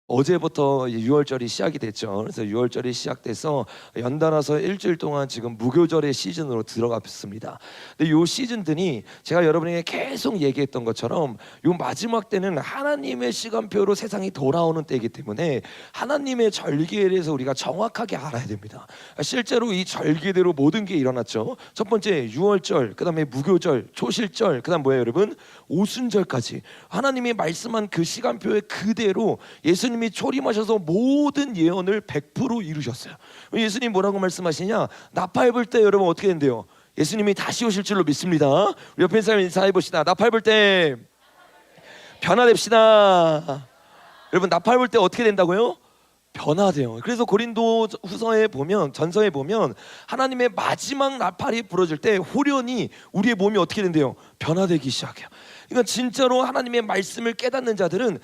어제부터 6월절이 시작이 됐죠. 그래서 6월절이 시작돼서 연달아서 일주일 동안 지금 무교절의 시즌으로 들어갔습니다. 근데 요 시즌들이 제가 여러분에게 계속 얘기했던 것처럼 요 마지막 때는 하나님의 시간표로 세상이 돌아오는 때이기 때문에 하나님의 절기에 대해서 우리가 정확하게 알아야 됩니다. 실제로 이 절기대로 모든 게 일어났죠. 첫 번째 6월절, 그다음에 무교절, 초실절, 그다음 뭐예요, 여러분? 오순절까지 하나님이 말씀한 그 시간표에 그대로 예수님이 초림하셔서 모든 예언을 100% 이루셨어요. 예수님 뭐라고 말씀하시냐? 나팔 불 때 여러분 어떻게 된대요? 예수님이 다시 오실 줄로 믿습니다. 우리 옆에 있는 사람 인사해 봅시다. 나팔 불 때 변화됩시다. 여러분 나팔 불 때 어떻게 된다고요? 변화돼요. 그래서 고린도 후서에 보면, 전서에 보면 하나님의 마지막 나팔이 부러질 때 호련히 우리의 몸이 어떻게 된대요? 변화되기 시작해요. 그러니까 진짜로 하나님의 말씀을 깨닫는 자들은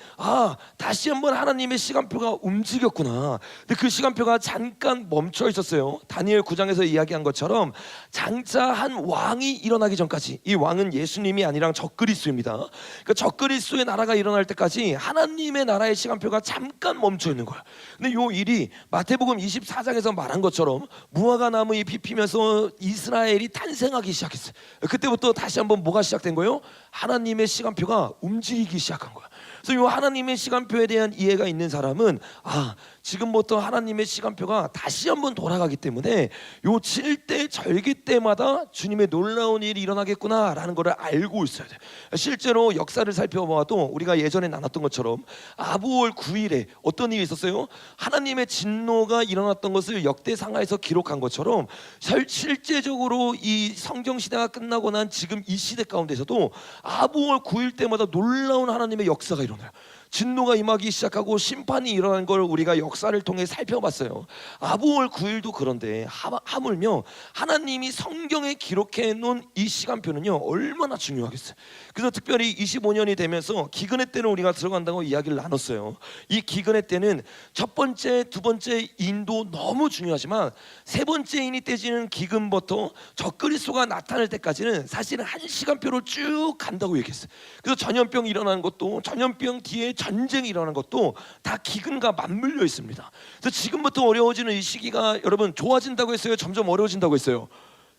다시 한번 하나님의 시간표가 움직였구나. 근데 그 시간표가 잠깐 멈춰 있었어요. 다니엘 9장에서 이야기한 것처럼 장차 한 왕이 일어나기 전까지, 이 왕은 예수님이 아니라 적그리스도입니다. 그러니까 적그리스도의 나라가 일어날 때까지 하나님의 나라의 시간표가 잠깐 멈춰 있는 거예요. 근데 요 일이 마태복음 24장에서 말한 것처럼 무화과 나무에 피피면서 이스라엘이 탄생하기 시작했어요. 그때부터 다시 한번 뭐가 시작된 거예요? 하나님의 시간표가 움직이기 시작한 거야. 그래서 이 하나님의 시간표에 대한 이해가 있는 사람은 지금부터 하나님의 시간표가 다시 한번 돌아가기 때문에 요 7대 절기 때마다 주님의 놀라운 일이 일어나겠구나라는 것을 알고 있어야 돼. 실제로 역사를 살펴봐도 우리가 예전에 나눴던 것처럼 아부월 9일에 어떤 일이 있었어요? 하나님의 진노가 일어났던 것을 역대상하에서 기록한 것처럼 실제적으로 이 성경 시대가 끝나고 난 지금 이 시대 가운데서도 아부월 9일 때마다 놀라운 하나님의 역사가 일어나요. 진노가 임하기 시작하고 심판이 일어난 걸 우리가 역사를 통해 살펴봤어요. 아부월 9일도 그런데 하물며 하나님이 성경에 기록해 놓은 이 시간표는요 얼마나 중요하겠어요. 그래서 특별히 25년이 되면서 기근의 때는 우리가 들어간다고 이야기를 나눴어요. 이 기근의 때는 첫 번째, 두 번째 인도 너무 중요하지만 세 번째 인이 떼지는 기근부터 적그리스도가 나타날 때까지는 사실은 한 시간표로 쭉 간다고 얘기했어요. 그래서 전염병이 일어나는 것도, 전염병 뒤에 전쟁이 일어나는 것도 다 기근과 맞물려 있습니다. 그래서 지금부터 어려워지는 이 시기가 여러분 좋아진다고 했어요? 점점 어려워진다고 했어요?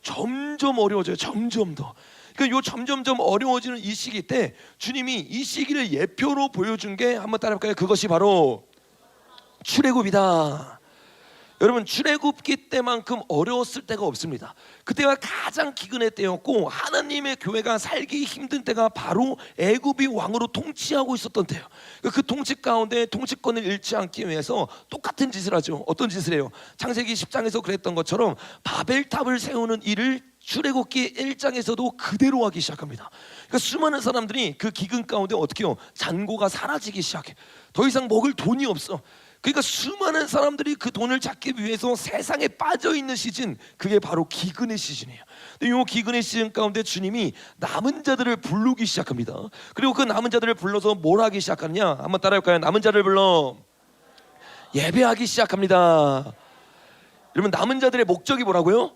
점점 어려워져요. 점점 더. 그러니까 요 점점점 어려워지는 이 시기 때 주님이 이 시기를 예표로 보여준 게 한번 따라해볼까요? 그것이 바로 출애굽이다. 여러분 출애굽기 때만큼 어려웠을 때가 없습니다. 그때가 가장 기근의 때였고 하나님의 교회가 살기 힘든 때가 바로 애굽이 왕으로 통치하고 있었던 때예요. 그 통치 가운데 통치권을 잃지 않기 위해서 똑같은 짓을 하죠. 어떤 짓을 해요? 창세기 10장에서 그랬던 것처럼 바벨탑을 세우는 일을 출애굽기 1장에서도 그대로 하기 시작합니다. 그러니까 수많은 사람들이 그 기근 가운데 어떻게 해요? 잔고가 사라지기 시작해. 더 이상 먹을 돈이 없어. 그러니까 수많은 사람들이 그 돈을 찾기 위해서 세상에 빠져있는 시즌, 그게 바로 기근의 시즌이에요. 근데 이 기근의 시즌 가운데 주님이 남은 자들을 부르기 시작합니다. 그리고 그 남은 자들을 불러서 뭘 하기 시작하느냐? 한번 따라해볼까요? 남은 자를 불러 예배하기 시작합니다. 여러분 남은 자들의 목적이 뭐라고요?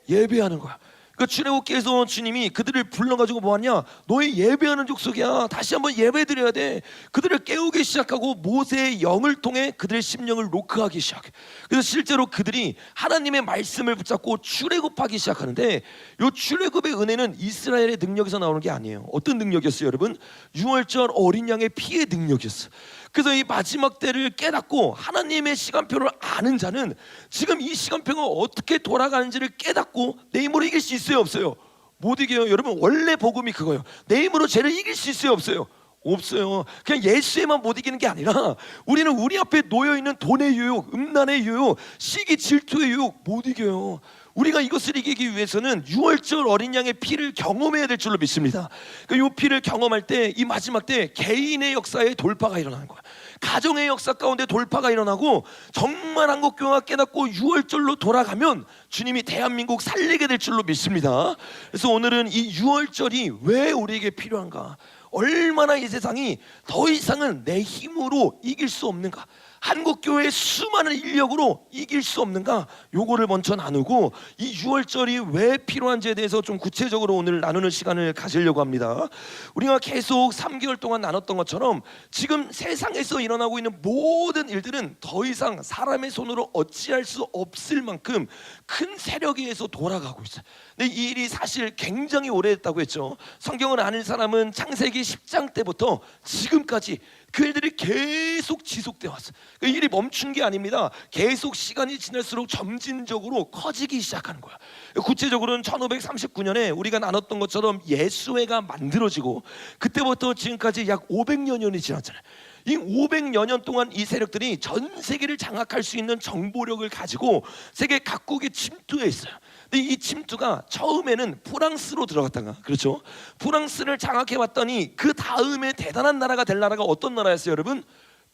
예배하는 거야. 그 출애굽기에서 주님이 그들을 불러가지고 뭐하냐? 너희 예배하는 족속이야. 다시 한번 예배드려야 돼. 그들을 깨우기 시작하고 모세의 영을 통해 그들의 심령을 노크하기 시작해. 그래서 실제로 그들이 하나님의 말씀을 붙잡고 출애굽하기 시작하는데 이 출애굽의 은혜는 이스라엘의 능력에서 나오는 게 아니에요. 어떤 능력이었어요, 여러분? 6월절 어린 양의 피의 능력이었어요. 그래서 이 마지막 때를 깨닫고 하나님의 시간표를 아는 자는 지금 이 시간표가 어떻게 돌아가는지를 깨닫고 내 힘으로 이길 수 있어요, 없어요? 못 이겨요. 여러분 원래 복음이 그거예요. 내 힘으로 죄를 이길 수 있어요, 없어요? 없어요. 그냥 예수에만 못 이기는 게 아니라 우리는 우리 앞에 놓여있는 돈의 유혹, 음란의 유혹, 시기 질투의 유혹 못 이겨요. 우리가 이것을 이기기 위해서는 6월절 어린 양의 피를 경험해야 될 줄로 믿습니다. 이 피를 경험할 때 이 마지막 때 개인의 역사에 돌파가 일어나는 거야. 가정의 역사 가운데 돌파가 일어나고 정말 한국교회가 깨닫고 6월절로 돌아가면 주님이 대한민국 살리게 될 줄로 믿습니다. 그래서 오늘은 이 6월절이 왜 우리에게 필요한가? 얼마나 이 세상이 더 이상은 내 힘으로 이길 수 없는가? 한국 교회의 수많은 인력으로 이길 수 없는가? 요거를 먼저 나누고 이 6월절이 왜 필요한지에 대해서 좀 구체적으로 오늘 나누는 시간을 가지려고 합니다. 우리가 계속 3개월 동안 나눴던 것처럼 지금 세상에서 일어나고 있는 모든 일들은 더 이상 사람의 손으로 어찌할 수 없을 만큼 큰 세력에 의해서 돌아가고 있어요. 근데 이 일이 사실 굉장히 오래됐다고 했죠. 성경을 아는 사람은 창세기 10장 때부터 지금까지 그 일들이 계속 지속되어 왔어요. 그 일이 멈춘 게 아닙니다. 계속 시간이 지날수록 점진적으로 커지기 시작하는 거야. 구체적으로는 1539년에 우리가 나눴던 것처럼 예수회가 만들어지고 그때부터 지금까지 약 500여 년이 지났잖아요. 이 500여 년 동안 이 세력들이 전 세계를 장악할 수 있는 정보력을 가지고 세계 각국에 침투해 있어요. 근데 이 침투가 처음에는 프랑스로 들어갔다가, 그렇죠? 프랑스를 장악해 왔더니 그 다음에 대단한 나라가 될 나라가 어떤 나라였어요, 여러분?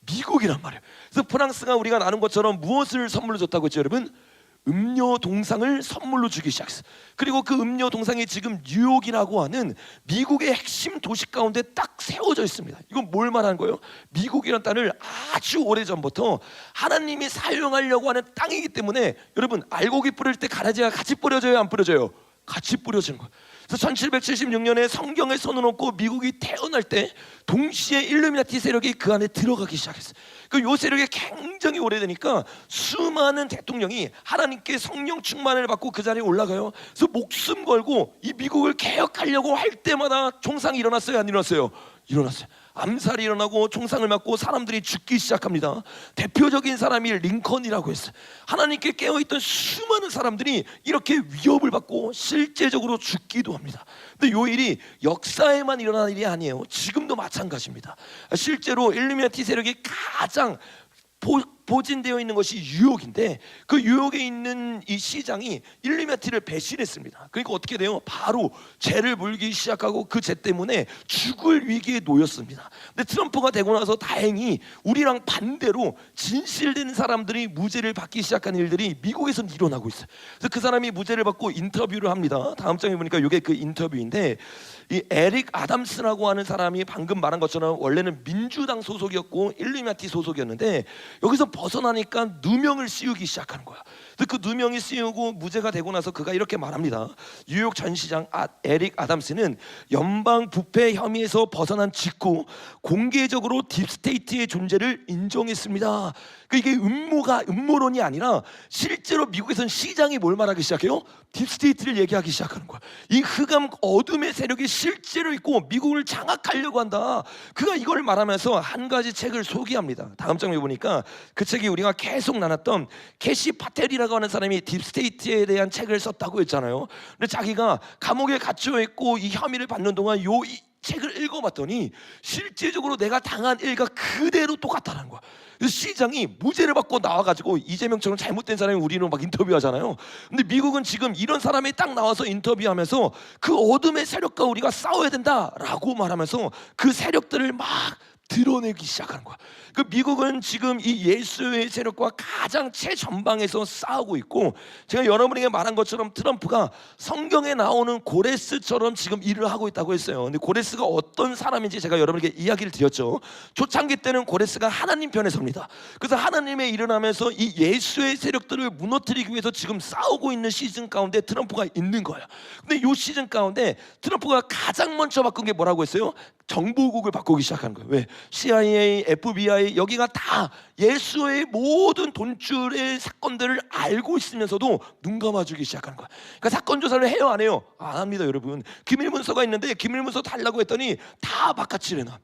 미국이란 말이에요. 그래서 프랑스가 우리가 나눈 것처럼 무엇을 선물로 줬다고 했죠, 여러분? 음료 동상을 선물로 주기 시작했어요. 그리고 그 음료 동상이 지금 뉴욕이라고 하는 미국의 핵심 도시 가운데 딱 세워져 있습니다. 이건 뭘 말하는 거예요? 미국이라는 땅을 아주 오래전부터 하나님이 사용하려고 하는 땅이기 때문에, 여러분 알고기 뿌릴 때 가라지가 같이 뿌려져요, 안 뿌려져요? 같이 뿌려지는 거예요. 그래서 1776년에 성경에 손을 얹고 미국이 태어날 때 동시에 일루미나티 세력이 그 안에 들어가기 시작했어요. 요 세력이 굉장히 오래되니까 수많은 대통령이 하나님께 성령 충만을 받고 그 자리에 올라가요. 그래서 목숨 걸고 이 미국을 개혁하려고 할 때마다 총상이 일어났어요, 안 일어났어요? 일어났어요. 암살이 일어나고 총상을 맞고 사람들이 죽기 시작합니다. 대표적인 사람이 링컨이라고 했어요. 하나님께 깨어있던 수많은 사람들이 이렇게 위협을 받고 실제적으로 죽기도 합니다. 근데 이 일이 역사에만 일어나는 일이 아니에요. 지금도 마찬가지입니다. 실제로 일루미나티 세력이 가장 보진되어 있는 것이 뉴욕인데, 그 뉴욕에 있는 이 시장이 일루미나티를 배신했습니다. 그러니까 어떻게 돼요? 바로 죄를 물기 시작하고 그 죄 때문에 죽을 위기에 놓였습니다. 근데 트럼프가 되고 나서 다행히 우리랑 반대로 진실된 사람들이 무죄를 받기 시작한 일들이 미국에서는 일어나고 있어요. 그래서 그 사람이 무죄를 받고 인터뷰를 합니다. 다음 장에 보니까 이게 그 인터뷰인데, 이 에릭 아담스라고 하는 사람이 방금 말한 것처럼 원래는 민주당 소속이었고 일루미나티 소속이었는데, 여기서 벗어나니까 누명을 씌우기 시작하는 거야. 그 누명이 씌우고 무죄가 되고 나서 그가 이렇게 말합니다. 뉴욕 전 시장 에릭 아담스는 연방 부패 혐의에서 벗어난 직후 공개적으로 딥스테이트의 존재를 인정했습니다. 이게 음모론이 아니라 실제로 미국에서는 시장이 뭘 말하기 시작해요? 딥스테이트를 얘기하기 시작하는 거야. 이 흑암 어둠의 세력이 실제로 있고 미국을 장악하려고 한다. 그가 이걸 말하면서 한 가지 책을 소개합니다. 다음 장에 보니까 그 책이 우리가 계속 나눴던 캐시 파텔이라고 하는 사람이 딥스테이트에 대한 책을 썼다고 했잖아요. 근데 자기가 감옥에 갇혀 있고 이 혐의를 받는 동안 이 책을 읽어봤더니 실제적으로 내가 당한 일과 그대로 똑같다는 거야. 그래서 시장이 무죄를 받고 나와가지고 이재명처럼 잘못된 사람이 우리는 막 인터뷰하잖아요. 근데 미국은 지금 이런 사람이 딱 나와서 인터뷰하면서 그 어둠의 세력과 우리가 싸워야 된다라고 말하면서 그 세력들을 막 드러내기 시작하는 거야. 그 미국은 지금 이 예수의 세력과 가장 최전방에서 싸우고 있고, 제가 여러분에게 말한 것처럼 트럼프가 성경에 나오는 고레스처럼 지금 일을 하고 있다고 했어요. 근데 고레스가 어떤 사람인지 제가 여러분에게 이야기를 드렸죠. 초창기 때는 고레스가 하나님 편에 섭니다. 그래서 하나님의 일을 하면서 이 예수의 세력들을 무너뜨리기 위해서 지금 싸우고 있는 시즌 가운데 트럼프가 있는 거예요. 근데 이 시즌 가운데 트럼프가 가장 먼저 바꾼 게 뭐라고 했어요? 정보국을 바꾸기 시작한 거예요. 왜? CIA, FBI 여기가 다 예수의 모든 돈줄의 사건들을 알고 있으면서도 눈 감아주기 시작하는 거야. 그러니까 사건 조사를 해요, 안 해요? 안 합니다, 여러분. 기밀문서가 있는데 기밀문서 달라고 했더니 다 바깥을 내놔.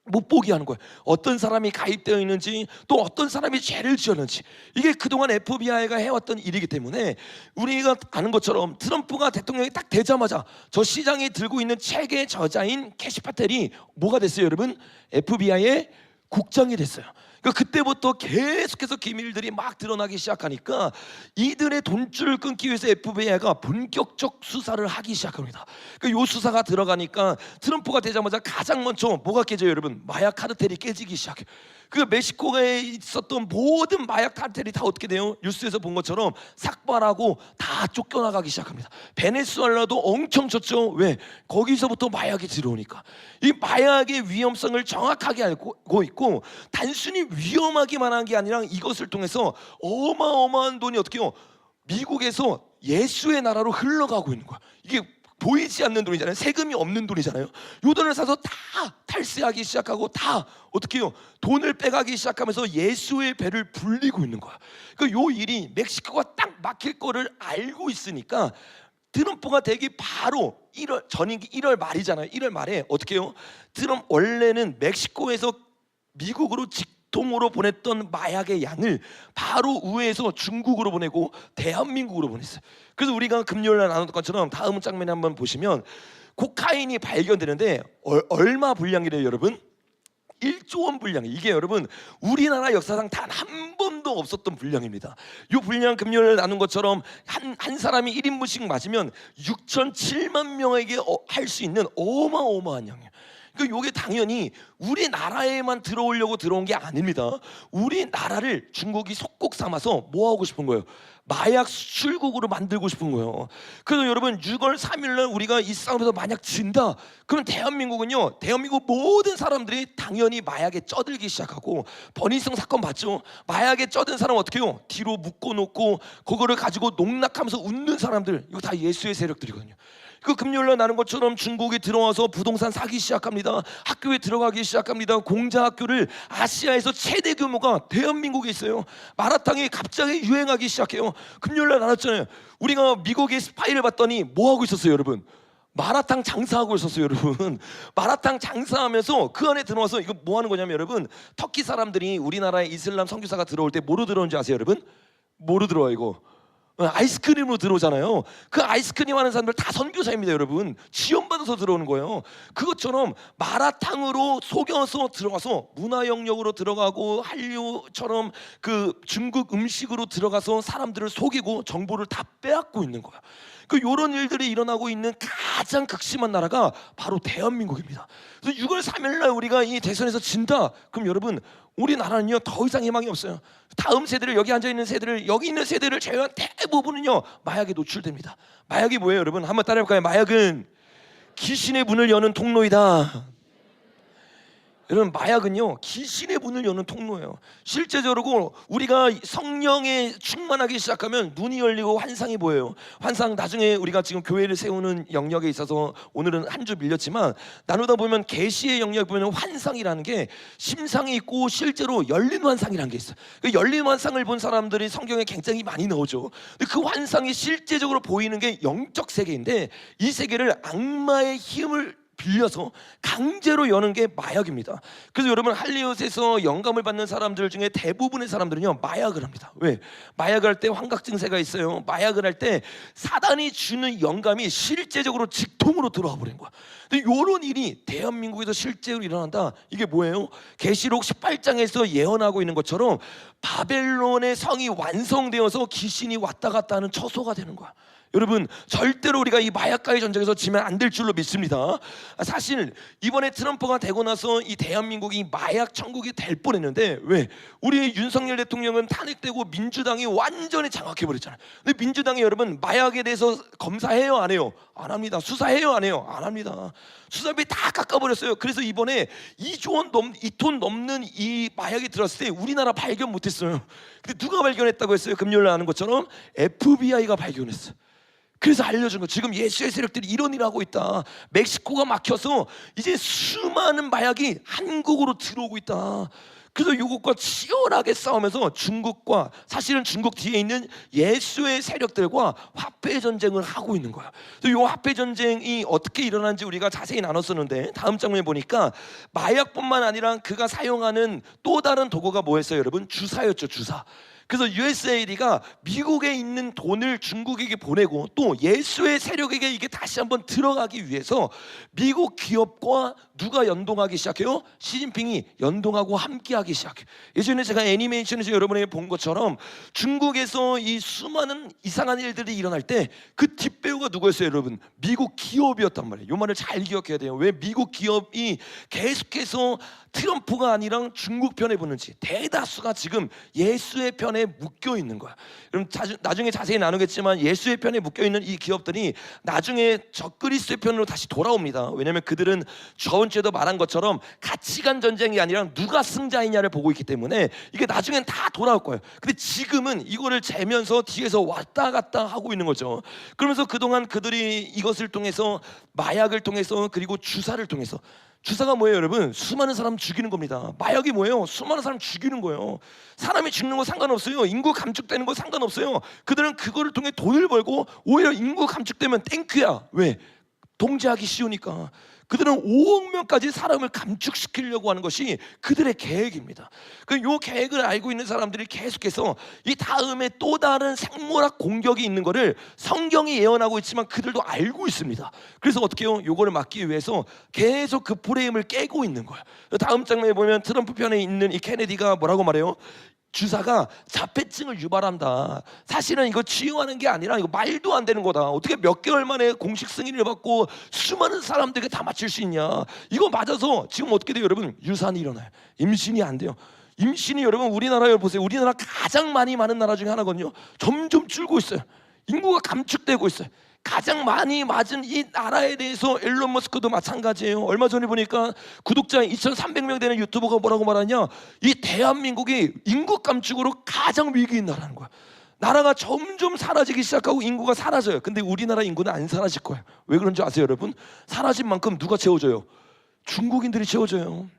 못 보게 하는 거예요. 어떤 사람이 가입되어 있는지, 또 어떤 사람이 죄를 지었는지. 이게 그동안 FBI가 해왔던 일이기 때문에 우리가 아는 것처럼 트럼프가 대통령이 딱 되자마자 저 시장이 들고 있는 책의 저자인 캐시 파텔이 뭐가 됐어요, 여러분? FBI의 국장이 됐어요. 그러니까 그때부터 계속해서 기밀들이 막 드러나기 시작하니까 이들의 돈줄을 끊기 위해서 FBI가 본격적 수사를 하기 시작합니다. 그러니까 이 수사가 들어가니까 트럼프가 되자마자 가장 먼저 뭐가 깨져요, 여러분? 마약 카르텔이 깨지기 시작해요. 그 멕시코에 있었던 모든 마약 카르텔이 다 어떻게 돼요? 뉴스에서 본 것처럼 삭발하고 다 쫓겨나가기 시작합니다. 베네수엘라도 엄청 쳤죠. 왜? 거기서부터 마약이 들어오니까. 이 마약의 위험성을 정확하게 알고 있고, 단순히 위험하기만 한 게 아니라 이것을 통해서 어마어마한 돈이 어떻게 해요? 미국에서 예수의 나라로 흘러가고 있는 거야. 이게 보이지 않는 돈이잖아요. 세금이 없는 돈이잖아요. 요 돈을 사서 다 탈세하기 시작하고 다 어떻게 해요? 돈을 빼가기 시작하면서 예수의 배를 불리고 있는 거야. 요 일이 멕시코가 딱 막힐 거를 알고 있으니까 트럼프가 되기 바로 1월 전인 1월 말이잖아요. 1월 말에 어떻게 해요? 트럼프 원래는 멕시코에서 미국으로 직통으로 보냈던 마약의 양을 바로 우회해서 중국으로 보내고 대한민국으로 보냈어요. 그래서 우리가 금요일에 나눴던 것처럼 다음 장면에 한번 보시면 코카인이 발견되는데 얼마 분량이래요, 여러분? 1조 원 분량. 이게 여러분 우리나라 역사상 단 한 번도 없었던 분량입니다. 이 분량 금요일에 나눈 것처럼 한 사람이 1인분씩 맞으면 6,700만 명에게 할 수 있는 어마어마한 양이에요. 그러니까 이게 당연히 우리나라에만 들어오려고 들어온 게 아닙니다. 우리나라를 중국이 속국 삼아서 뭐 하고 싶은 거예요? 마약 수출국으로 만들고 싶은 거예요. 그래서 여러분 6월 3일날 우리가 이 싸움에서 만약 진다, 그럼 대한민국은요, 대한민국 모든 사람들이 당연히 마약에 쩌들기 시작하고, 버닝썬 사건 봤죠? 마약에 쩌든 사람 어떻게 해요? 뒤로 묶어놓고 그거를 가지고 농락하면서 웃는 사람들, 이거 다 예수의 세력들이거든요. 그 금요일날 나는 것처럼 중국이 들어와서 부동산 사기 시작합니다. 학교에 들어가기 시작합니다. 공자 학교를 아시아에서 최대 규모가 대한민국에 있어요. 마라탕이 갑자기 유행하기 시작해요. 금요일날 나눴잖아요. 우리가 미국의 스파이를 봤더니 뭐 하고 있었어요, 여러분? 마라탕 장사하고 있었어요, 여러분. 마라탕 장사하면서 그 안에 들어와서 이거 뭐 하는 거냐면, 여러분, 터키 사람들이 우리나라에 이슬람 선교사가 들어올 때 뭐로 들어오는지 아세요, 여러분? 뭐로 들어와 이거? 아이스크림으로 들어오잖아요. 그 아이스크림 하는 사람들 다 선교사입니다, 여러분. 지원받아서 들어오는 거예요. 그것처럼 마라탕으로 속여서 들어가서 문화 영역으로 들어가고, 한류처럼 그 중국 음식으로 들어가서 사람들을 속이고 정보를 다 빼앗고 있는 거야. 이런 일들이 일어나고 있는 가장 극심한 나라가 바로 대한민국입니다. 그래서 6월 3일날 우리가 이 대선에서 진다, 그럼 여러분 우리나라는요 더 이상 희망이 없어요. 다음 세대를, 여기 앉아있는 세대를, 여기 있는 세대를 제외한 대부분은요 마약에 노출됩니다. 마약이 뭐예요, 여러분? 한번 따라해볼까요? 마약은 귀신의 문을 여는 통로이다. 여러분, 마약은요 귀신의 문을 여는 통로예요. 실제적으로 우리가 성령에 충만하기 시작하면 눈이 열리고 환상이 보여요. 환상, 나중에 우리가 지금 교회를 세우는 영역에 있어서 오늘은 한 주 밀렸지만 나누다 보면 계시의 영역에 보면 환상이라는 게 심상이 있고 실제로 열린 환상이라는 게 있어요. 그 열린 환상을 본 사람들이 성경에 굉장히 많이 나오죠. 근데 그 환상이 실제적으로 보이는 게 영적 세계인데, 이 세계를 악마의 힘을 빌려서 강제로 여는 게 마약입니다. 그래서 여러분, 할리우드에서 영감을 받는 사람들 중에 대부분의 사람들은요 마약을 합니다. 왜? 마약을 할 때 환각 증세가 있어요. 마약을 할 때 사단이 주는 영감이 실제적으로 직통으로 들어와 버린 거야. 근데 이런 일이 대한민국에서 실제로 일어난다. 이게 뭐예요? 계시록 18장에서 예언하고 있는 것처럼 바벨론의 성이 완성되어서 귀신이 왔다 갔다 하는 처소가 되는 거야. 여러분, 절대로 우리가 이 마약과의 전쟁에서 지면 안 될 줄로 믿습니다. 사실 이번에 트럼프가 되고 나서 이 대한민국이 마약 천국이 될 뻔했는데, 왜? 우리 윤석열 대통령은 탄핵되고 민주당이 완전히 장악해버렸잖아요. 근데 민주당이 여러분 마약에 대해서 검사해요, 안 해요? 안 합니다. 수사해요, 안 해요? 안 합니다. 수사비 다 깎아버렸어요. 그래서 이번에 2톤 넘는 이 마약이 들어왔을 때 우리나라 발견 못했어요. 근데 누가 발견했다고 했어요? 금요일에 아는 것처럼 FBI가 발견했어요. 그래서 알려준 거. 지금 예수의 세력들이 이런 일을 하고 있다. 멕시코가 막혀서 이제 수많은 마약이 한국으로 들어오고 있다. 그래서 이것과 치열하게 싸우면서 중국과, 사실은 중국 뒤에 있는 예수의 세력들과 화폐 전쟁을 하고 있는 거야. 그래서 이 화폐 전쟁이 어떻게 일어나는지 우리가 자세히 나눴었는데, 다음 장면에 보니까 마약뿐만 아니라 그가 사용하는 또 다른 도구가 뭐였어요, 여러분? 주사였죠, 주사. 그래서 USAID가 미국에 있는 돈을 중국에게 보내고 또 예수의 세력에게 이게 다시 한번 들어가기 위해서 미국 기업과 누가 연동하기 시작해요? 시진핑이 연동하고 함께하기 시작해요. 예전에 제가 애니메이션에서 여러분에게 본 것처럼 중국에서 이 수많은 이상한 일들이 일어날 때 그 뒷배우가 누구였어요, 여러분? 미국 기업이었단 말이에요. 이 말을 잘 기억해야 돼요. 왜 미국 기업이 계속해서 트럼프가 아니라 중국 편에 붙는지, 대다수가 지금 예수의 편에 편에 묶여 있는 거야. 그럼 나중에 자세히 나누겠지만 예수의 편에 묶여 있는 이 기업들이 나중에 적그리스도의 편으로 다시 돌아옵니다. 왜냐하면 그들은 저번 주에도 말한 것처럼 가치관 전쟁이 아니라 누가 승자이냐를 보고 있기 때문에 이게 나중엔 다 돌아올 거예요. 근데 지금은 이거를 재면서 뒤에서 왔다 갔다 하고 있는 거죠. 그러면서 그동안 그들이 이것을 통해서 마약을 통해서 그리고 주사를 통해서, 주사가 뭐예요 여러분? 수많은 사람 죽이는 겁니다. 마약이 뭐예요? 수많은 사람 죽이는 거예요. 사람이 죽는 거 상관없어요. 인구 감축되는 거 상관없어요. 그들은 그거를 통해 돈을 벌고 오히려 인구 감축되면 땡큐야. 왜? 통제하기 쉬우니까. 그들은 5억 명까지 사람을 감축시키려고 하는 것이 그들의 계획입니다. 이 계획을 알고 있는 사람들이 계속해서 이 다음에 또 다른 생물학 공격이 있는 것을 성경이 예언하고 있지만 그들도 알고 있습니다. 그래서 어떻게 해요? 이거를 막기 위해서 계속 그 프레임을 깨고 있는 거예요. 다음 장면에 보면 트럼프 편에 있는 이 케네디가 뭐라고 말해요? 주사가 자폐증을 유발한다. 사실은 이거 치유하는 게 아니라 이거 말도 안 되는 거다. 어떻게 몇 개월 만에 공식 승인을 받고 수많은 사람들에게 다 맞출 수 있냐. 이거 맞아서 지금 어떻게 돼요 여러분? 유산이 일어나요. 임신이 안 돼요. 임신이 여러분 우리나라에 보세요. 우리나라 가장 많이 많은 나라 중에 하나거든요. 점점 줄고 있어요. 인구가 감축되고 있어요. 가장 많이 맞은 이 나라에 대해서 일론 머스크도 마찬가지예요. 얼마 전에 보니까 구독자 2,300명 되는 유튜버가 뭐라고 말하냐, 이 대한민국이 인구 감축으로 가장 위기인 나라는 거야. 나라가 점점 사라지기 시작하고 인구가 사라져요. 근데 우리나라 인구는 안 사라질 거예요. 왜 그런지 아세요 여러분? 사라진 만큼 누가 채워줘요? 중국인들이 채워줘요.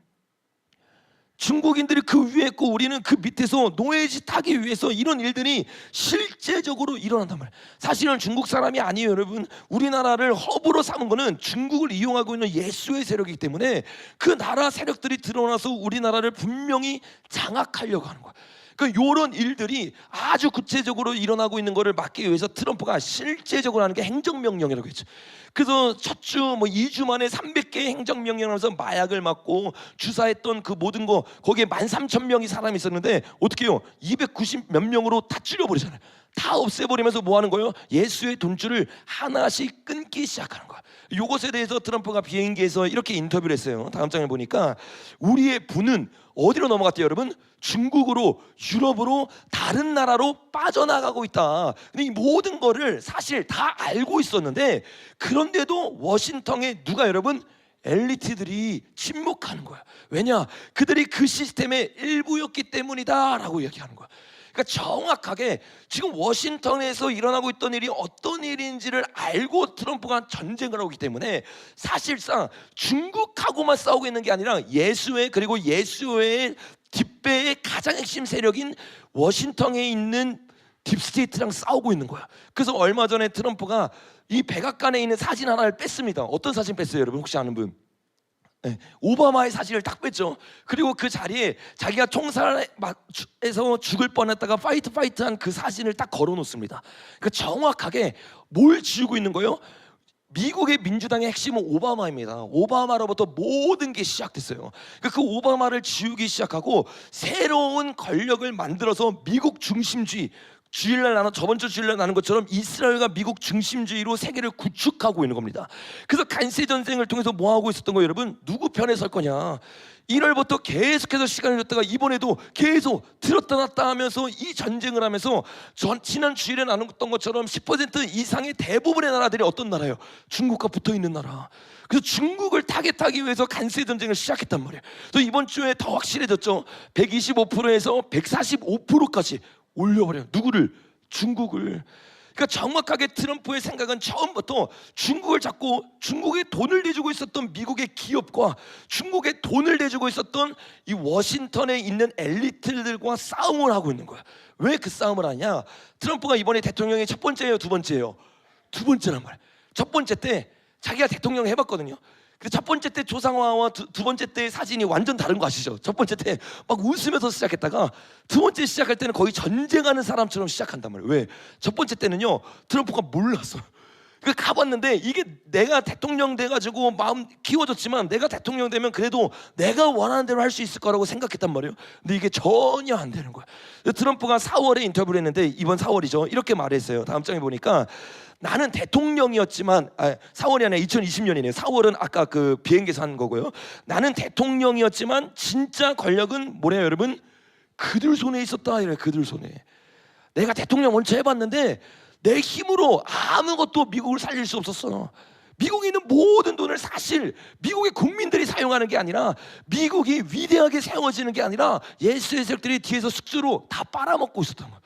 중국인들이 그 위에 있고 우리는 그 밑에서 노예짓 하기 위해서 이런 일들이 실제적으로 일어난단 말이에요. 사실은 중국 사람이 아니에요 여러분. 우리나라를 허브로 삼은 거는 중국을 이용하고 있는 예수의 세력이기 때문에 그 나라 세력들이 드러나서 우리나라를 분명히 장악하려고 하는 거예요. 그러니까 이런 일들이 아주 구체적으로 일어나고 있는 것을 막기 위해서 트럼프가 실제적으로 하는 게 행정명령이라고 했죠. 그래서 첫 주 2주 만에 300개의 행정명령을 하면서 마약을 막고 주사했던 그 모든 거, 거기에 13,000명이 사람이 있었는데 어떻게 해요? 290 몇 명으로 다 줄여버리잖아요. 다 없애버리면서 뭐 하는 거예요? 예수의 돈줄을 하나씩 끊기 시작하는 거야. 이것에 대해서 트럼프가 비행기에서 이렇게 인터뷰를 했어요. 다음 장에 보니까 우리의 부는 어디로 넘어갔대요 여러분? 중국으로, 유럽으로, 다른 나라로 빠져나가고 있다. 근데 이 모든 거를 사실 다 알고 있었는데 그런데도 워싱턴에 누가 여러분? 엘리트들이 침묵하는 거야. 왜냐? 그들이 그 시스템의 일부였기 때문이다 라고 얘기하는 거야. 그러니까 정확하게 지금 워싱턴에서 일어나고 있던 일이 어떤 일인지를 알고 트럼프가 전쟁을 하고 있기 때문에 사실상 중국하고만 싸우고 있는 게 아니라 예수의, 그리고 예수의 뒷배의 가장 핵심 세력인 워싱턴에 있는 딥스테이트랑 싸우고 있는 거야. 그래서 얼마 전에 트럼프가 이 백악관에 있는 사진 하나를 뺐습니다. 어떤 사진 뺐어요 여러분? 혹시 아는 분? 네, 오바마의 사진을 딱 뺐죠. 그리고 그 자리에 자기가 총살에서 죽을 뻔했다가 파이트한 그 사진을 딱 걸어놓습니다. 그러니까 정확하게 뭘 지우고 있는 거예요? 미국의 민주당의 핵심은 오바마입니다. 오바마로부터 모든 게 시작됐어요. 그 오바마를 지우기 시작하고 새로운 권력을 만들어서 미국 중심주의, 주일날 나는 저번 주 주일날 나는 것처럼 이스라엘과 미국 중심주의로 세계를 구축하고 있는 겁니다. 그래서 간세 전쟁을 통해서 뭐 하고 있었던 거예요, 여러분? 누구 편에 설 거냐? 1월부터 계속해서 시간을 줬다가 이번에도 계속 들었다 놨다 하면서 이 전쟁을 하면서 지난 주일에 나눴던 것처럼 10% 이상의 대부분의 나라들이 어떤 나라예요? 중국과 붙어 있는 나라. 그래서 중국을 타겟하기 위해서 간세 전쟁을 시작했단 말이에요. 또 이번 주에 더 확실해졌죠. 125%에서 145%까지 올려버려요. 누구를? 중국을. 그러니까 정확하게 트럼프의 생각은 처음부터 중국을 잡고 중국에 돈을 내주고 있었던 미국의 기업과 중국에 돈을 내주고 있었던 이 워싱턴에 있는 엘리트들과 싸움을 하고 있는 거야. 왜 그 싸움을 하냐? 트럼프가 이번에 대통령이 첫 번째예요, 두 번째예요? 두 번째란 말이야. 첫 번째 때 자기가 대통령 해봤거든요. 근데 첫 번째 때 조상화와 두 번째 때 사진이 완전 다른 거 아시죠? 첫 번째 때 막 웃으면서 시작했다가 두 번째 시작할 때는 거의 전쟁하는 사람처럼 시작한단 말이에요. 왜? 첫 번째 때는요 트럼프가 몰랐어. 그 가봤는데 이게 내가 대통령 돼가지고 마음 키워졌지만 내가 대통령 되면 그래도 내가 원하는 대로 할 수 있을 거라고 생각했단 말이에요. 근데 이게 전혀 안 되는 거야. 트럼프가 4월에 인터뷰를 했는데 이번 4월이죠. 이렇게 말했어요. 다음 장에 보니까 나는 대통령이었지만 4월이 아니라 2020년이네요. 4월은 아까 그 비행기에서 한 거고요. 나는 대통령이었지만 진짜 권력은 뭐래요 여러분? 그들 손에 있었다 이래. 그들 손에. 내가 대통령 원체 해봤는데 내 힘으로 아무것도 미국을 살릴 수 없었어. 미국에 있는 모든 돈을 사실 미국의 국민들이 사용하는 게 아니라, 미국이 위대하게 세워지는 게 아니라 예수의 세력들이 뒤에서 숙주로 다 빨아먹고 있었던 거야.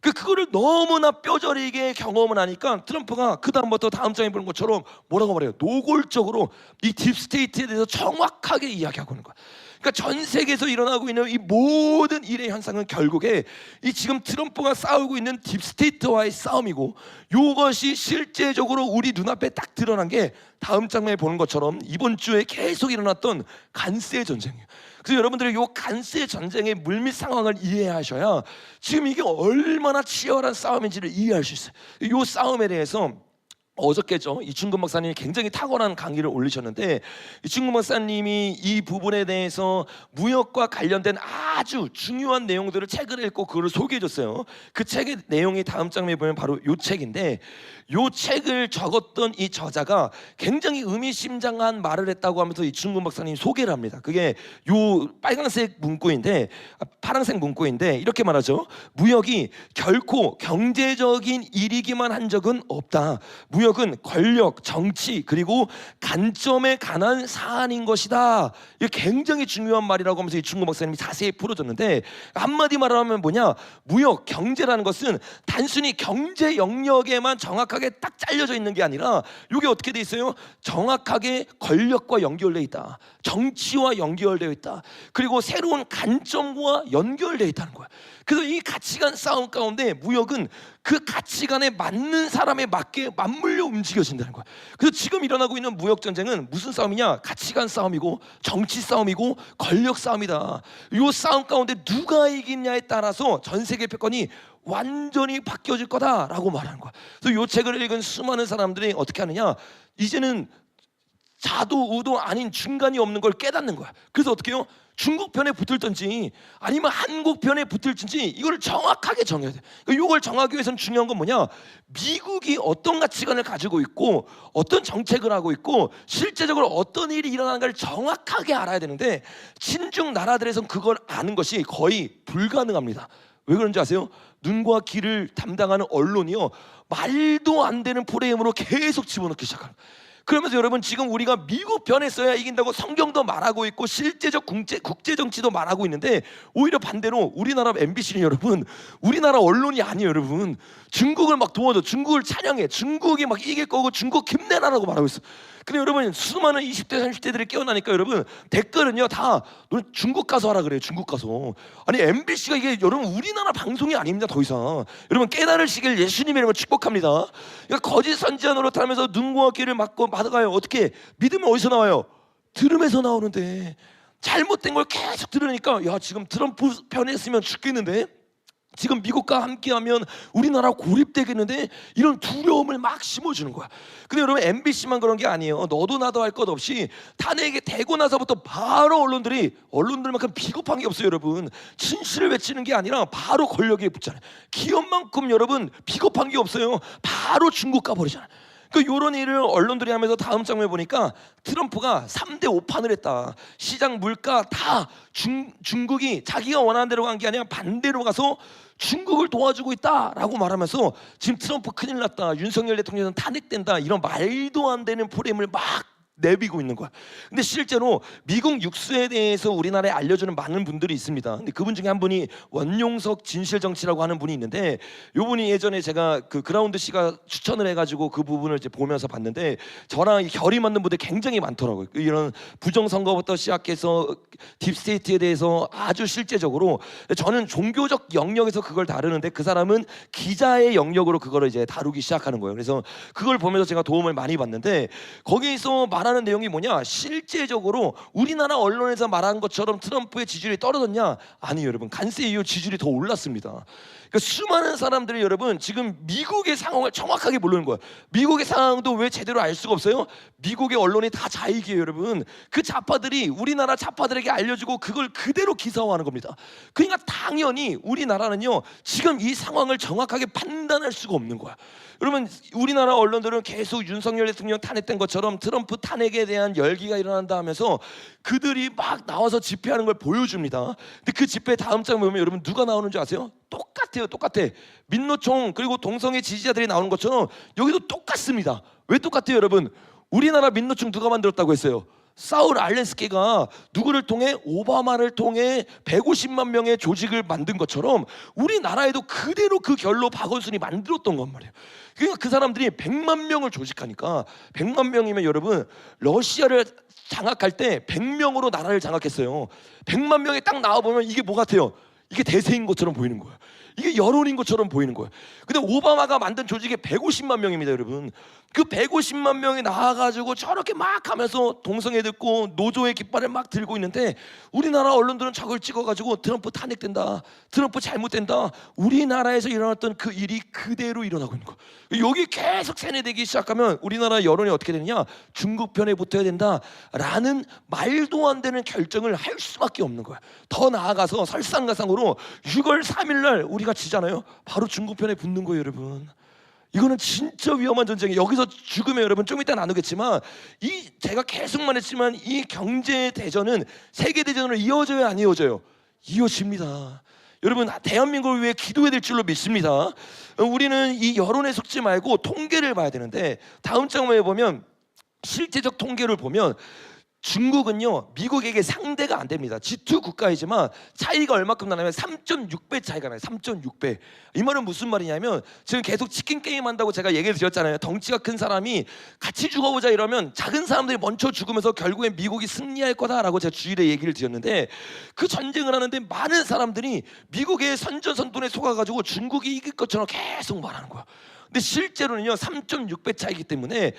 그거를 너무나 뼈저리게 경험을 하니까 트럼프가 그 다음부터 다음 장에 보는 것처럼 뭐라고 말해요? 노골적으로 이 딥스테이트에 대해서 정확하게 이야기하고 있는 거야. 그러니까 전 세계에서 일어나고 있는 이 모든 일의 현상은 결국에 이 지금 트럼프가 싸우고 있는 딥스테이트와의 싸움이고, 이것이 실제적으로 우리 눈앞에 딱 드러난 게 다음 장면에 보는 것처럼 이번 주에 계속 일어났던 간세 전쟁이에요. 그래서 여러분들이 이 간세 전쟁의 물밑 상황을 이해하셔야 지금 이게 얼마나 치열한 싸움인지를 이해할 수 있어요. 이 싸움에 대해서 어저께죠, 이충근 박사님이 굉장히 탁월한 강의를 올리셨는데, 이충근 박사님이 이 부분에 대해서 무역과 관련된 아주 중요한 내용들을 책을 읽고 그걸 소개해줬어요. 그 책의 내용이 다음 장면에 보면 바로 이 책인데, 이 책을 적었던 이 저자가 굉장히 의미심장한 말을 했다고 하면서 이충근 박사님이 소개를 합니다. 그게 요 빨간색 문구인데, 파란색 문구인데 이렇게 말하죠. 무역이 결코 경제적인 일이기만 한 적은 없다. 무역은 권력, 정치, 그리고 간점에 관한 사안인 것이다. 이게 굉장히 중요한 말이라고 하면서 이충근 박사님이 자세히 풀어줬는데, 한마디 말하면 뭐냐, 무역, 경제라는 것은 단순히 경제 영역에만 정확하게 딱 잘려져 있는 게 아니라, 이게 어떻게 돼 있어요? 정확하게 권력과 연결돼 있다, 정치와 연결되어 있다, 그리고 새로운 관점과 연결되어 있다는 거야. 그래서 이 가치관 싸움 가운데 무역은 그 가치관에 맞는 사람에 맞게 맞물려 움직여진다는 거야. 그래서 지금 일어나고 있는 무역 전쟁은 무슨 싸움이냐? 가치관 싸움이고 정치 싸움이고 권력 싸움이다. 이 싸움 가운데 누가 이기냐에 따라서 전 세계 패권이 완전히 바뀌어질 거다라고 말하는 거야. 그래서 이 책을 읽은 수많은 사람들이 어떻게 하느냐? 이제는 자도 우도 아닌 중간이 없는 걸 깨닫는 거야. 그래서 어떻게 해요? 중국 편에 붙을든지 아니면 한국 편에 붙을든지 이걸 정확하게 정해야 돼. 이걸 정하기 위해서는 중요한 건 뭐냐? 미국이 어떤 가치관을 가지고 있고 어떤 정책을 하고 있고 실제적으로 어떤 일이 일어나는가를 정확하게 알아야 되는데, 친중 나라들에선 그걸 아는 것이 거의 불가능합니다. 왜 그런지 아세요? 눈과 귀를 담당하는 언론이요, 말도 안 되는 프레임으로 계속 집어넣기 시작합니다. 그러면서 여러분, 지금 우리가 미국 편에 써야 이긴다고 성경도 말하고 있고 실제적 국제 정치도 말하고 있는데, 오히려 반대로 우리나라 MBC는 여러분, 우리나라 언론이 아니에요. 여러분, 중국을 막 도와줘, 중국을 찬양해, 중국이 막 이길 거고 중국 힘내라라고 말하고 있어. 근데 여러분, 수많은 20대 30대들이 깨어나니까 여러분 댓글은요 다 너 중국 가서 하라 그래요. 중국 가서. 아니 MBC가 이게 여러분 우리나라 방송이 아닙니다. 더 이상 여러분 깨달으시길 예수님의 이름으로 축복합니다. 그러니까 거짓 선지자 노릇하면서 눈과 귀를 막고 받아가요. 어떻게? 믿음은 어디서 나와요? 들음에서 나오는데, 잘못된 걸 계속 들으니까 야, 지금 트럼프 편에 있으면 죽겠는데, 지금 미국과 함께하면 우리나라 고립되겠는데, 이런 두려움을 막 심어주는 거야. 근데 여러분, MBC만 그런 게 아니에요. 너도 나도 할 것 없이 탄핵에 대고 나서부터 바로 언론들만큼 비겁한 게 없어요. 여러분, 진실을 외치는 게 아니라 바로 권력에 붙잖아요. 기업만큼 여러분 비겁한 게 없어요. 바로 중국 가버리잖아요. 이런 일을 언론들이 하면서 다음 장면에 보니까 트럼프가 3대 5판을 했다. 시장 물가 다 중국이 자기가 원하는 대로 간 게 아니라 반대로 가서 중국을 도와주고 있다라고 말하면서 지금 트럼프 큰일 났다, 윤석열 대통령은 탄핵된다, 이런 말도 안 되는 프레임을 막 내비고 있는 거야. 근데 실제로 미국 육수에 대해서 우리나라에 알려주는 많은 분들이 있습니다. 근데 그분 중에 한 분이 원용석 진실정치라고 하는 분이 있는데, 이분이 예전에 제가 그 그라운드 씨가 추천을 해가지고 그 부분을 이제 보면서 봤는데, 저랑 결이 맞는 분들이 굉장히 많더라고요. 이런 부정선거부터 시작해서 딥스테이트에 대해서 아주 실제적으로, 저는 종교적 영역에서 그걸 다루는데 그 사람은 기자의 영역으로 그거를 이제 다루기 시작하는 거예요. 그래서 그걸 보면서 제가 도움을 많이 받는데, 거기서 말하는 내용이 뭐냐? 실제적으로 우리나라 언론에서 말한 것처럼 트럼프의 지지율이 떨어졌냐? 아니에요. 여러분, 간세 이후 지지율이 더 올랐습니다. 그러니까 수많은 사람들이 여러분 지금 미국의 상황을 정확하게 모르는 거예요. 미국의 상황도 왜 제대로 알 수가 없어요? 미국의 언론이 다 좌익이에요. 여러분, 그 좌파들이 우리나라 좌파들에게 알려주고 그걸 그대로 기사화하는 겁니다. 그러니까 당연히 우리나라는요 지금 이 상황을 정확하게 판단할 수가 없는 거야. 여러분, 우리나라 언론들은 계속 윤석열 대통령 탄핵된 것처럼 트럼프 탄핵 탄핵에 대한 열기가 일어난다 하면서 그들이 막 나와서 집회하는 걸 보여줍니다. 근데 그 집회 다음 장에 보면 여러분 누가 나오는 줄 아세요? 똑같아요. 똑같아. 민노총 그리고 동성애 지지자들이 나오는 것처럼 여기도 똑같습니다. 왜 똑같아요 여러분? 우리나라 민노총 누가 만들었다고 했어요? 사울 알렌스키가 누구를 통해? 오바마를 통해 150만 명의 조직을 만든 것처럼 우리나라에도 그대로 그 결로 박원순이 만들었던 건 말이에요. 그러니까 그 사람들이 100만 명을 조직하니까 100만 명이면 여러분 러시아를 장악할 때 100명으로 나라를 장악했어요. 100만 명이 딱 나와보면 이게 뭐 같아요? 이게 대세인 것처럼 보이는 거예요. 이게 여론인 것처럼 보이는 거예요. 근데 오바마가 만든 조직이 150만 명입니다 여러분. 그 150만 명이 나와가지고 저렇게 막 하면서 동성애 듣고 노조의 깃발을 막 들고 있는데 우리나라 언론들은 저걸 찍어가지고 트럼프 탄핵된다, 트럼프 잘못된다, 우리나라에서 일어났던 그 일이 그대로 일어나고 있는 거예요. 여기 계속 세뇌되기 시작하면 우리나라 여론이 어떻게 되느냐? 중국 편에 붙어야 된다라는 말도 안 되는 결정을 할 수밖에 없는 거예요. 더 나아가서 설상가상으로 6월 3일 날 우리가 지잖아요. 바로 중국 편에 붙는 거예요 여러분. 이거는 진짜 위험한 전쟁이에요. 여기서 죽으면 여러분 좀 이따 나누겠지만 제가 계속 말했지만 이 경제 대전은 세계 대전으로 이어져요 안 이어져요? 이어집니다. 여러분 대한민국을 위해 기도해야 될 줄로 믿습니다. 우리는 이 여론에 속지 말고 통계를 봐야 되는데 다음 장면에 보면 실제적 통계를 보면 중국은요 미국에게 상대가 안 됩니다. G2 국가이지만 차이가 얼마큼 나냐면 3.6배 차이가 나요. 3.6배. 이 말은 무슨 말이냐면 지금 계속 치킨 게임 한다고 제가 얘기를 드렸잖아요. 덩치가 큰 사람이 같이 죽어보자 이러면 작은 사람들이 먼저 죽으면서 결국엔 미국이 승리할 거다라고 제가 주일에 얘기를 드렸는데 그 전쟁을 하는데 많은 사람들이 미국의 선전선동에 속아가지고 중국이 이길 것처럼 계속 말하는 거야. 근데 실제로는요 3.6배 차이기 때문에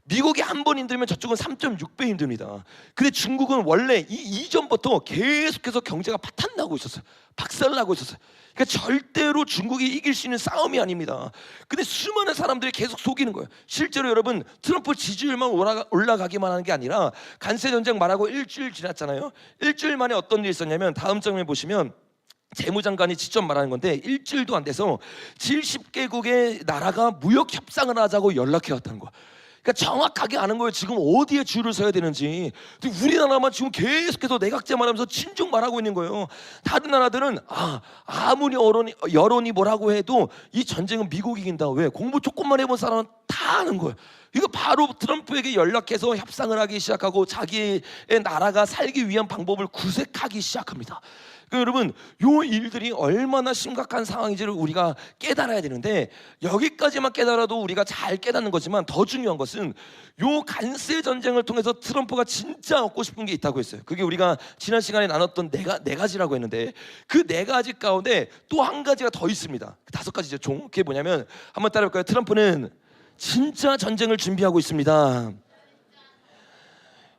미국이 한 번 힘들면 저쪽은 3.6배 힘듭니다. 근데 중국은 원래 이전부터 계속해서 경제가 파탄나고 있었어요. 박살나고 있었어요. 그러니까 절대로 중국이 이길 수 있는 싸움이 아닙니다. 근데 수많은 사람들이 계속 속이는 거예요. 실제로 여러분 트럼프 지지율만 올라가기만 하는 게 아니라 간세 전쟁 말하고 일주일 지났잖아요. 일주일 만에 어떤 일이 있었냐면 다음 장면 보시면 재무장관이 직접 말하는 건데 일주일도 안 돼서 70개국의 나라가 무역 협상을 하자고 연락해 왔다는 거야. 그러니까 정확하게 아는 거예요. 지금 어디에 줄을 서야 되는지. 근데 우리나라만 지금 계속해서 내각제 말하면서 친중 말하고 있는 거예요. 다른 나라들은 아무리 여론이 뭐라고 해도 이 전쟁은 미국이 이긴다. 왜? 공부 조금만 해본 사람은 다 아는 거예요. 이거 바로 트럼프에게 연락해서 협상을 하기 시작하고 자기의 나라가 살기 위한 방법을 구색하기 시작합니다. 여러분 요 일들이 얼마나 심각한 상황인지를 우리가 깨달아야 되는데 여기까지만 깨달아도 우리가 잘 깨닫는 거지만 더 중요한 것은 요 간세 전쟁을 통해서 트럼프가 진짜 얻고 싶은 게 있다고 했어요. 그게 우리가 지난 시간에 나눴던 네 가지라고 했는데 그 네 가지 가운데 또 한 가지가 더 있습니다. 5가지죠 총. 그게 뭐냐면 한번 따라해볼까요? 트럼프는 진짜 전쟁을 준비하고 있습니다.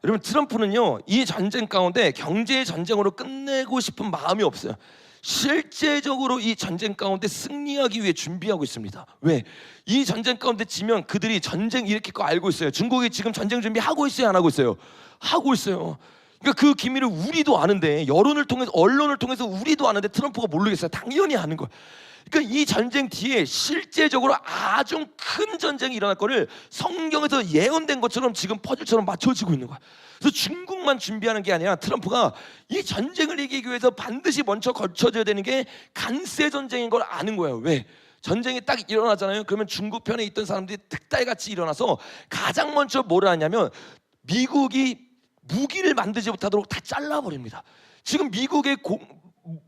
여러분 트럼프는요 이 전쟁 가운데 경제 전쟁으로 끝내고 싶은 마음이 없어요. 실제적으로 이 전쟁 가운데 승리하기 위해 준비하고 있습니다. 왜? 이 전쟁 가운데 지면 그들이 전쟁 일으킬 거 알고 있어요. 중국이 지금 전쟁 준비하고 있어요 안 하고 있어요? 하고 있어요. 그러니까 그 기밀을 우리도 아는데 여론을 통해서 언론을 통해서 우리도 아는데 트럼프가 모르겠어요. 당연히 아는 거예요. 그러니까 이 전쟁 뒤에 실제적으로 아주 큰 전쟁이 일어날 거를 성경에서 예언된 것처럼 지금 퍼즐처럼 맞춰지고 있는 거야. 그래서 중국만 준비하는 게 아니라 트럼프가 이 전쟁을 이기기 위해서 반드시 먼저 거쳐져야 되는 게 간세 전쟁인 걸 아는 거예요. 왜? 전쟁이 딱 일어나잖아요. 그러면 중국 편에 있던 사람들이 득달같이 일어나서 가장 먼저 뭘 하냐면 미국이 무기를 만들지 못하도록 다 잘라버립니다. 지금 미국의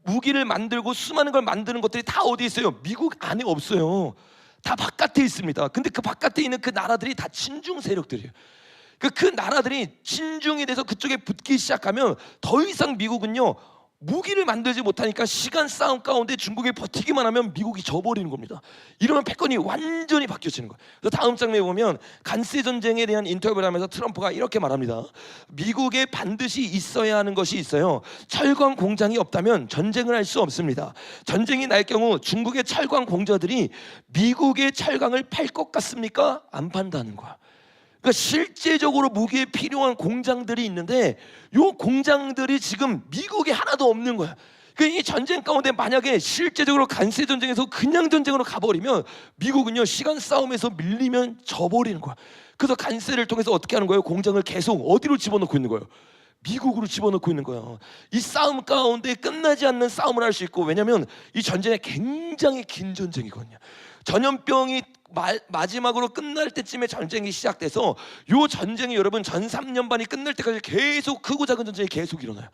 무기를 만들고 수많은 걸 만드는 것들이 다 어디 있어요? 미국 안에 없어요. 다 바깥에 있습니다. 근데 그 바깥에 있는 그 나라들이 다 친중 세력들이에요. 그 나라들이 친중이 돼서 그쪽에 붙기 시작하면 더 이상 미국은요 무기를 만들지 못하니까 시간 싸움 가운데 중국이 버티기만 하면 미국이 져버리는 겁니다. 이러면 패권이 완전히 바뀌어지는 거예요. 그래서 다음 장면에 보면 간세 전쟁에 대한 인터뷰를 하면서 트럼프가 이렇게 말합니다. 미국에 반드시 있어야 하는 것이 있어요. 철강 공장이 없다면 전쟁을 할 수 없습니다. 전쟁이 날 경우 중국의 철강 공자들이 미국의 철강을 팔 것 같습니까? 안 판다는 거야. 그러니까 실제적으로 무기에 필요한 공장들이 있는데 이 공장들이 지금 미국에 하나도 없는 거야. 이 전쟁 가운데 만약에 실제적으로 간세 전쟁에서 그냥 전쟁으로 가버리면 미국은요 시간 싸움에서 밀리면 져버리는 거야. 그래서 간세를 통해서 어떻게 하는 거예요? 공장을 계속 어디로 집어넣고 있는 거예요? 미국으로 집어넣고 있는 거야. 이 싸움 가운데 끝나지 않는 싸움을 할 수 있고, 왜냐하면 이 전쟁이 굉장히 긴 전쟁이거든요. 전염병이 마지막으로 끝날 때쯤에 전쟁이 시작돼서 요 전쟁이 여러분 전 3년 반이 끝날 때까지 계속 크고 작은 전쟁이 계속 일어나요.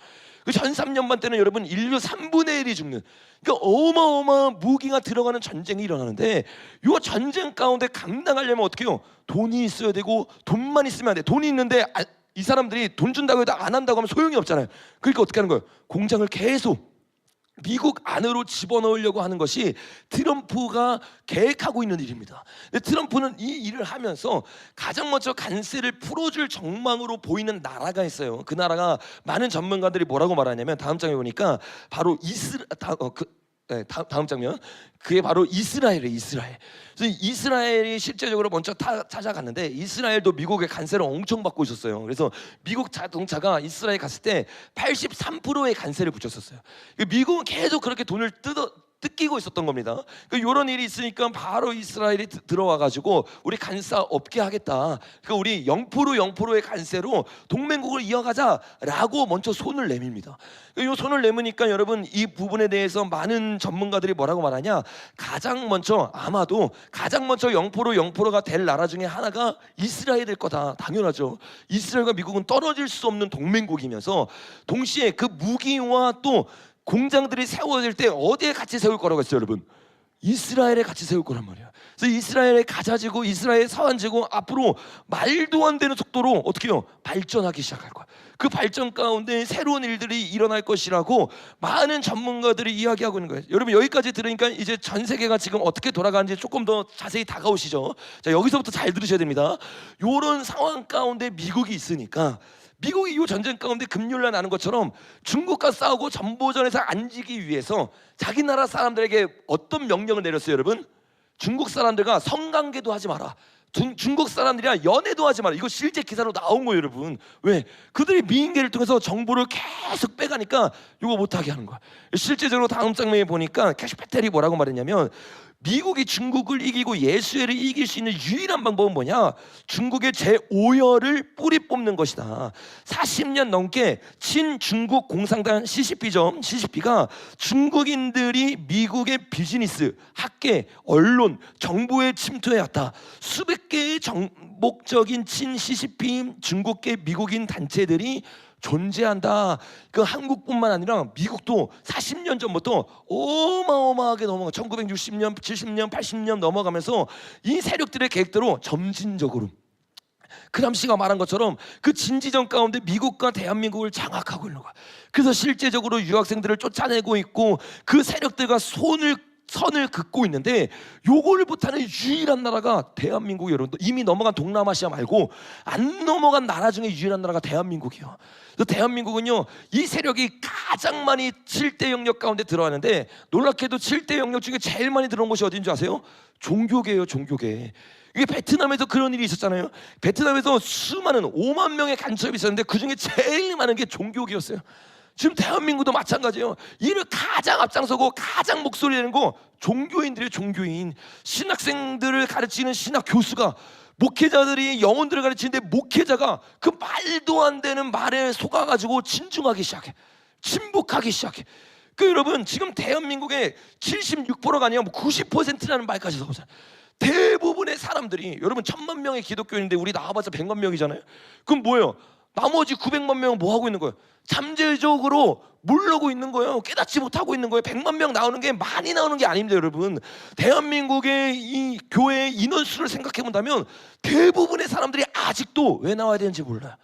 그 전 3년 반 때는 여러분 인류 3분의 1이 죽는, 그러니까 어마어마한 무기가 들어가는 전쟁이 일어나는데, 요 전쟁 가운데 감당하려면 어떻게 해요? 돈이 있어야 되고, 돈만 있으면 안 돼. 돈이 있는데 이 사람들이 돈 준다고 해도 안 한다고 하면 소용이 없잖아요. 그러니까 어떻게 하는 거예요? 공장을 계속 미국 안으로 집어넣으려고 하는 것이 트럼프가 계획하고 있는 일입니다. 근데 트럼프는 이 일을 하면서 가장 먼저 간세를 풀어줄 정망으로 보이는 나라가 있어요. 그 나라가 많은 전문가들이 뭐라고 말하냐면, 다음 장에 보니까 바로 다음 장면, 그게 바로 이스라엘이에요. 이스라엘. 그래서 이스라엘이 실제적으로 먼저 찾아갔는데, 이스라엘도 미국의 간세를 엄청 받고 있었어요. 그래서 미국 자동차가 이스라엘 갔을 때 83%의 간세를 붙였었어요. 미국은 계속 그렇게 돈을 뜯기고 있었던 겁니다. 이런 일이 있으니까 바로 이스라엘이 들어와가지고 우리 간세 없게 하겠다. 우리 0%의 간세로 동맹국을 이어가자라고 먼저 손을 내밉니다. 이 손을 내미니까 여러분, 이 부분에 대해서 많은 전문가들이 뭐라고 말하냐? 아마도 가장 먼저 0%가 될 나라 중에 하나가 이스라엘일 거다. 당연하죠. 이스라엘과 미국은 떨어질 수 없는 동맹국이면서 동시에 그 무기와 또 공장들이 세워질 때 어디에 같이 세울 거라고 했어요, 여러분? 이스라엘에 같이 세울 거란 말이야. 그래서 이스라엘에 가자지고 이스라엘에 사안지고 앞으로 말도 안 되는 속도로 어떻게 해요? 발전하기 시작할 거야. 그 발전 가운데 새로운 일들이 일어날 것이라고 많은 전문가들이 이야기하고 있는 거예요. 여러분, 여기까지 들으니까 이제 전 세계가 지금 어떻게 돌아가는지 조금 더 자세히 다가오시죠. 자, 여기서부터 잘 들으셔야 됩니다. 이런 상황 가운데 미국이 있으니까, 미국이 이 전쟁 가운데 급률날 나는 것처럼 중국과 싸우고 전보전에서 앉기 위해서 자기 나라 사람들에게 어떤 명령을 내렸어요, 여러분? 중국 사람들과 성관계도 하지 마라. 중국 사람들이랑 연애도 하지 마라. 이거 실제 기사로 나온 거예요, 여러분. 왜? 그들이 미인계를 통해서 정보를 계속 빼가니까 이거 못하게 하는 거야. 실제적으로 다음 장면에 보니까 캐시페텔이 뭐라고 말했냐면, 미국이 중국을 이기고 예수회를 이길 수 있는 유일한 방법은 뭐냐? 중국의 제5열을 뿌리 뽑는 것이다. 40년 넘게 친중국 공산당 CCP가 중국인들이 미국의 비즈니스, 학계, 언론, 정부에 침투해왔다. 수백 개의 정목적인 친 CCP 중국계 미국인 단체들이 존재한다. 그 한국뿐만 아니라 미국도 40년 전부터 어마어마하게 넘어가, 1960년, 70년, 80년 넘어가면서 이 세력들의 계획대로 점진적으로, 그 당시가 말한 것처럼 그 진지전 가운데 미국과 대한민국을 장악하고 있는 거야. 그래서 실제적으로 유학생들을 쫓아내고 있고 그 세력들과 선을 긋고 있는데, 요거를 못하는 유일한 나라가 대한민국이에요. 여러분, 이미 넘어간 동남아시아 말고 안 넘어간 나라 중에 유일한 나라가 대한민국이에요. 그래서 대한민국은요, 이 세력이 가장 많이 7대 영역 가운데 들어왔는데, 놀랍게도 7대 영역 중에 제일 많이 들어온 곳이 어딘 줄 아세요? 종교계예요. 종교계. 이게 베트남에서 그런 일이 있었잖아요. 베트남에서 수많은 5만 명의 간첩이 있었는데 그 중에 제일 많은 게 종교계였어요. 지금 대한민국도 마찬가지예요. 이를 가장 앞장서고 가장 목소리 내는 거 종교인들이에요. 종교인. 신학생들을 가르치는 신학 교수가, 목회자들이 영혼들을 가르치는데 목회자가 그 말도 안 되는 말에 속아가지고 진중하기 시작해. 침묵하기 시작해. 여러분, 지금 대한민국의 76%가 아니라 90%라는 말까지 나오잖아요. 대부분의 사람들이, 여러분 1000만 명의 기독교인인데 우리 나와봤자 100만 명이잖아요. 그럼 뭐예요? 나머지 900만 명은 뭐 하고 있는 거예요? 잠재적으로 물러고 있는 거예요. 깨닫지 못하고 있는 거예요. 100만 명 나오는 게 많이 나오는 게 아닙니다, 여러분. 대한민국의 이 교회의 인원수를 생각해 본다면 대부분의 사람들이 아직도 왜 나와야 되는지 몰라요.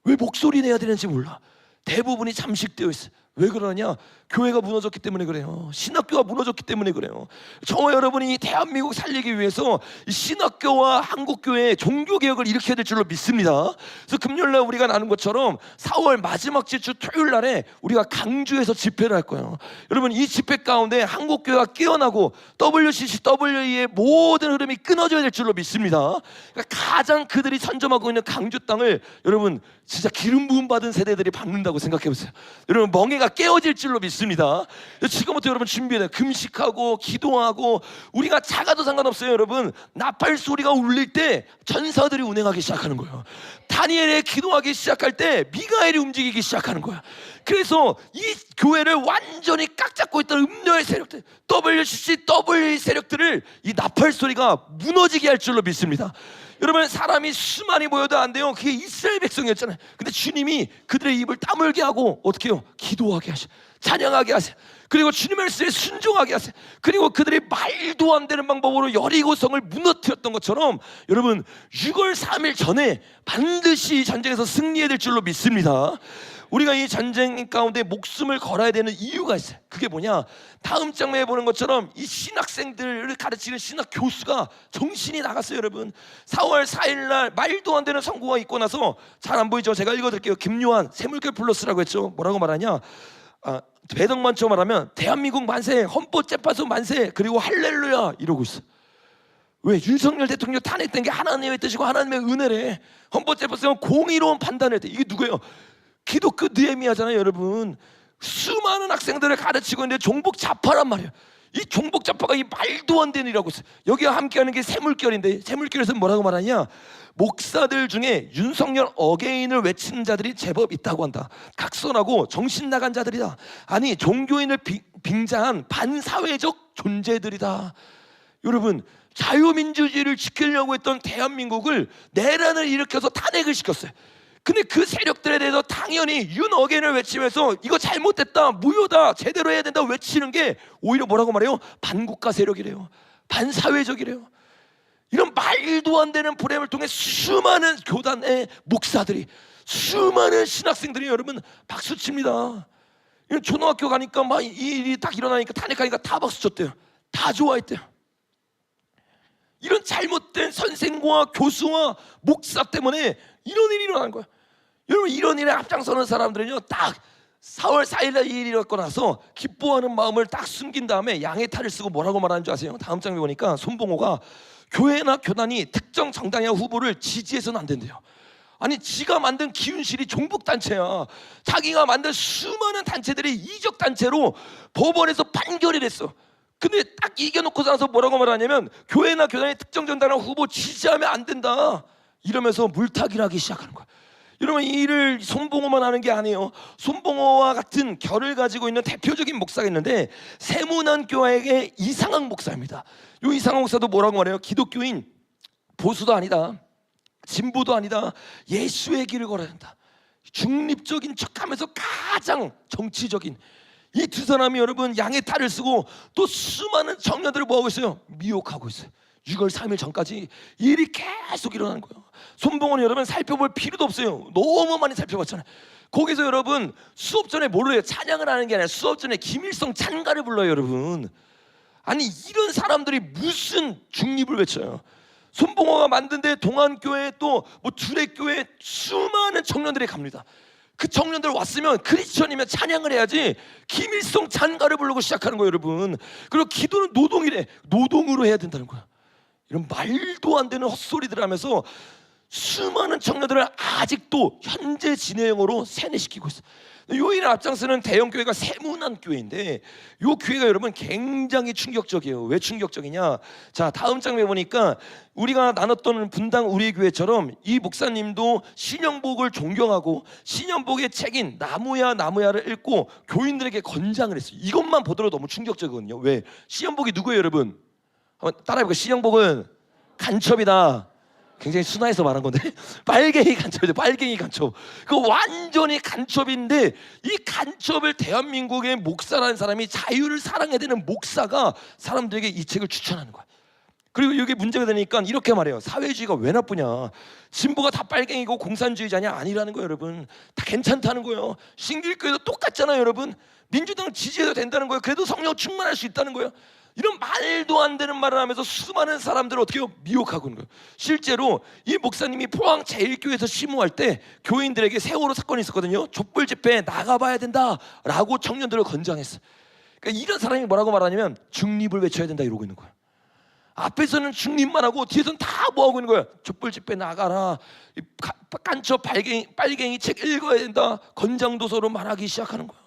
왜 목소리 내야 되는지 몰라. 대부분이 잠식되어 있어요. 왜 그러냐? 교회가 무너졌기 때문에 그래요. 신학교가 무너졌기 때문에 그래요. 저와 여러분이 이 대한민국 살리기 위해서 이 신학교와 한국교회의 종교개혁을 일으켜야 될 줄로 믿습니다. 그래서 금요일날 우리가 나눈 것처럼 4월 마지막 주 토요일날에 우리가 강주에서 집회를 할 거예요. 여러분, 이 집회 가운데 한국교회가 깨어나고 WCCW의 모든 흐름이 끊어져야 될 줄로 믿습니다. 그러니까 가장 그들이 선점하고 있는 강주 땅을 여러분 진짜 기름 부음 받은 세대들이 받는다고 생각해 보세요. 여러분, 멍해가 우리가 깨어질 줄로 믿습니다. 지금부터 여러분 준비해야 돼요. 금식하고 기도하고. 우리가 작아도 상관없어요. 여러분, 나팔 소리가 울릴 때 전사들이 운행하기 시작하는 거예요. 다니엘이 기도하기 시작할 때 미가엘이 움직이기 시작하는 거야. 그래서 이 교회를 완전히 꽉 잡고 있던 음녀의 세력들, WCCW 세력들을 이 나팔 소리가 무너지게 할 줄로 믿습니다. 여러분, 사람이 수많이 모여도 안 돼요. 그게 이스라엘 백성이었잖아요. 근데 주님이 그들의 입을 다물게 하고 어떻게 해요? 기도하게 하셔, 찬양하게 하세요. 그리고 주님의 말씀에 순종하게 하세요. 그리고 그들이 말도 안 되는 방법으로 여리고성을 무너뜨렸던 것처럼 여러분, 6월 3일 전에 반드시 전쟁에서 승리해야 될 줄로 믿습니다. 우리가 이 전쟁 가운데 목숨을 걸어야 되는 이유가 있어요. 그게 뭐냐? 다음 장면에 보는 것처럼 이 신학생들을 가르치는 신학 교수가 정신이 나갔어요. 여러분, 4월 4일 날 말도 안 되는 선고가 있고 나서, 잘 안 보이죠? 제가 읽어드릴게요. 김요한 새물결 플러스라고 했죠. 뭐라고 말하냐? 배덕만처럼 말하면 대한민국 만세, 헌법재판소 만세, 그리고 할렐루야 이러고 있어. 왜? 윤석열 대통령 탄핵된 게 하나님의 뜻이고 하나님의 은혜래. 헌법재판소는 공의로운 판단을 해. 이게 누구예요? 기독교 느헤미야잖아요. 여러분, 수많은 학생들을 가르치고 있는데 종북 좌파란 말이에요. 이 종북 좌파가 이 말도 안 되는 일이라고 있어요. 여기와 함께하는 게 새물결인데, 새물결에서 뭐라고 말하냐? 목사들 중에 윤석열 어게인을 외치는 자들이 제법 있다고 한다. 각선하고 정신 나간 자들이다. 아니, 종교인을 빙자한 반사회적 존재들이다. 여러분, 자유민주주의를 지키려고 했던 대한민국을 내란을 일으켜서 탄핵을 시켰어요. 근데 그 세력들에 대해서 당연히 윤 어게인을 외치면서 이거 잘못됐다, 무효다, 제대로 해야 된다 외치는 게 오히려 뭐라고 말해요? 반국가 세력이래요. 반사회적이래요. 이런 말도 안 되는 프레임을 통해 수많은 교단의 목사들이, 수많은 신학생들이 여러분 박수칩니다. 초등학교 가니까 막 이 일이 딱 일어나니까 탄핵하니까 다 박수쳤대요. 다 좋아했대요. 이런 잘못된 선생과 교수와 목사 때문에 이런 일이 일어나는 거야. 여러분, 이런 일에 앞장서는 사람들은요, 딱 4월 4일날 이 일이 일어나고 나서 기뻐하는 마음을 딱 숨긴 다음에 양의 탈을 쓰고 뭐라고 말하는 줄 아세요? 다음 장면 보니까 손봉호가 교회나 교단이 특정 정당이나 후보를 지지해서는 안 된대요. 아니, 지가 만든 기운실이 종북단체야. 자기가 만든 수많은 단체들이 이적단체로 법원에서 판결을 했어. 근데 딱 이겨놓고 나서 뭐라고 말하냐면, 교회나 교단의 특정 정당이나 후보 지지하면 안 된다 이러면서 물타기를 하기 시작하는 거야. 여러분, 이 일을 손봉호만 하는 게 아니에요. 손봉호와 같은 결을 가지고 있는 대표적인 목사가 있는데, 세문안교회의 이상학 목사입니다. 이 이상학 목사도 뭐라고 말해요? 기독교인, 보수도 아니다, 진보도 아니다, 예수의 길을 걸어야 된다. 중립적인 척하면서 가장 정치적인 이 두 사람이 여러분 양의 탈을 쓰고 또 수많은 청년들을 뭐하고 있어요? 미혹하고 있어요. 6월 3일 전까지 일이 계속 일어나는 거예요. 손봉호는 여러분 살펴볼 필요도 없어요. 너무 많이 살펴봤잖아요. 거기서 여러분 수업 전에 뭐를 해요? 찬양을 하는 게 아니라 수업 전에 김일성 찬가를 불러요. 여러분, 아니, 이런 사람들이 무슨 중립을 외쳐요? 손봉호가 만든 데 동안교회 또 뭐 두레교회 수많은 청년들이 갑니다. 그 청년들 왔으면 크리스천이면 찬양을 해야지 김일성 찬가를 부르고 시작하는 거예요. 여러분, 그리고 기도는 노동이래. 노동으로 해야 된다는 거야. 이런 말도 안 되는 헛소리들 하면서 수많은 청년들을 아직도 현재 진행으로 세뇌시키고 있어. 요 일을 앞장서는 대형 교회가 세문안교회인데, 요 교회가 여러분 굉장히 충격적이에요. 왜 충격적이냐? 자, 다음 장면에 보니까 우리가 나눴던 분당 우리 교회처럼 이 목사님도 신영복을 존경하고 신영복의 책인 나무야 나무야를 읽고 교인들에게 권장을 했어요. 이것만 보더라도 너무 충격적이거든요. 왜? 신영복이 누구예요, 여러분? 한번 따라해볼까요? 신영복은 간첩이다. 굉장히 순화해서 말한 건데 빨갱이 간첩이죠. 빨갱이 간첩. 그 완전히 간첩인데, 이 간첩을 대한민국의 목사라는 사람이, 자유를 사랑해야 되는 목사가 사람들에게 이 책을 추천하는 거야. 그리고 이게 문제가 되니까 이렇게 말해요. 사회주의가 왜 나쁘냐? 진보가 다 빨갱이고 공산주의자냐? 아니라는 거예요. 여러분, 다 괜찮다는 거예요. 신길교회도 똑같잖아요. 여러분, 민주당 지지해도 된다는 거예요. 그래도 성령 충만할 수 있다는 거예요. 이런 말도 안 되는 말을 하면서 수많은 사람들을 어떻게 해요? 미혹하고 있는 거예요. 실제로 이 목사님이 포항 제1교회에서 심호할 때 교인들에게 세월호 사건이 있었거든요. 촛불 집회에 나가봐야 된다라고 청년들을 권장했어요. 그러니까 이런 사람이 뭐라고 말하냐면 중립을 외쳐야 된다 이러고 있는 거예요. 앞에서는 중립만 하고 뒤에서는 다 뭐하고 있는 거예요? 촛불 집회 나가라, 간첩 빨갱이 책 읽어야 된다, 권장도서로 말하기 시작하는 거예요.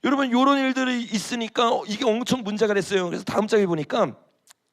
여러분 이런 일들이 있으니까 이게 엄청 문제가 됐어요. 그래서 다음 장에 보니까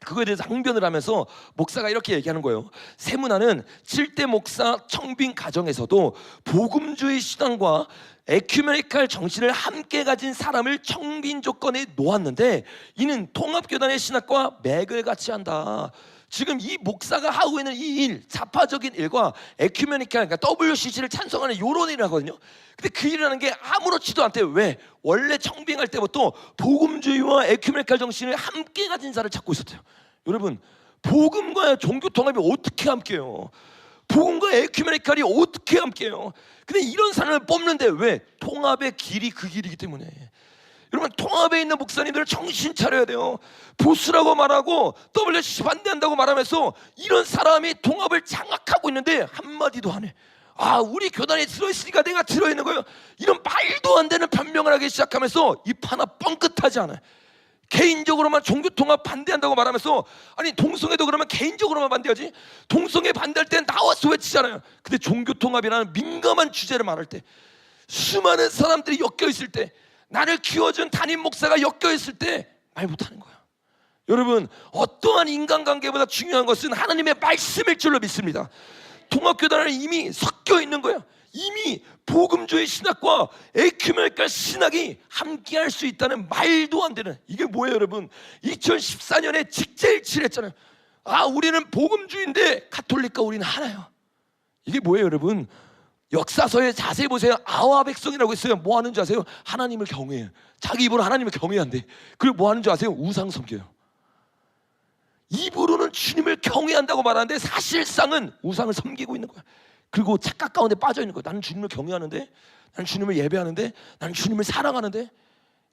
그거에 대해서 항변을 하면서 목사가 이렇게 얘기하는 거예요. 세문화는 7대 목사 청빙 가정에서도 복음주의 신앙과 에큐메니칼 정신을 함께 가진 사람을 청빙 조건에 놓았는데 이는 통합교단의 신학과 맥을 같이 한다. 지금 이 목사가 하고 있는 이 일, 좌파적인 일과 에큐메니칼, 그러니까 WCC를 찬성하는 이런 일을 하거든요. 근데 그 일을 하는 게 아무렇지도 않대요. 왜? 원래 청빙할 때부터 복음주의와 에큐메니칼 정신을 함께 가진 자를 찾고 있었대요. 여러분, 복음과 종교 통합이 어떻게 함께해요? 복음과 에큐메니칼이 어떻게 함께해요? 근데 이런 사람을 뽑는데 왜? 통합의 길이 그 길이기 때문에. 여러분, 통합에 있는 목사님들 정신 차려야 돼요. 보수라고 말하고 WCC 반대한다고 말하면서 이런 사람이 통합을 장악하고 있는데 한마디도 안 해. 아, 우리 교단에 들어있으니까 내가 들어있는 거예요. 이런 말도 안 되는 변명을 하기 시작하면서 입 하나 뻥끗하지 않아요. 개인적으로만 종교통합 반대한다고 말하면서, 아니 동성애도 그러면 개인적으로만 반대하지, 동성애 반대할 땐 나와서 외치잖아요. 근데 종교통합이라는 민감한 주제를 말할 때, 수많은 사람들이 엮여있을 때, 나를 키워준 담임 목사가 엮여있을 때 말 못하는 거야. 여러분, 어떠한 인간관계보다 중요한 것은 하나님의 말씀일 줄로 믿습니다. 통합교단은 이미 섞여 있는 거예요. 이미 복음주의 신학과 에큐메니칼 신학이 함께할 수 있다는 말도 안 되는, 이게 뭐예요 여러분? 2014년에 직제일치를 했잖아요. 아, 우리는 복음주의인데 가톨릭과 우리는 하나요. 이게 뭐예요 여러분? 역사서에 자세히 보세요. 아와 백성이라고 했어요. 뭐 하는 줄 아세요? 하나님을 경외해요. 자기 입으로 하나님을 경외한대. 그리고 뭐 하는 줄 아세요? 우상 섬겨요. 입으로는 주님을 경외한다고 말하는데 사실상은 우상을 섬기고 있는 거야. 그리고 착각 가운데 빠져 있는 거야. 나는 주님을 경외하는데, 나는 주님을 예배하는데, 나는 주님을 사랑하는데.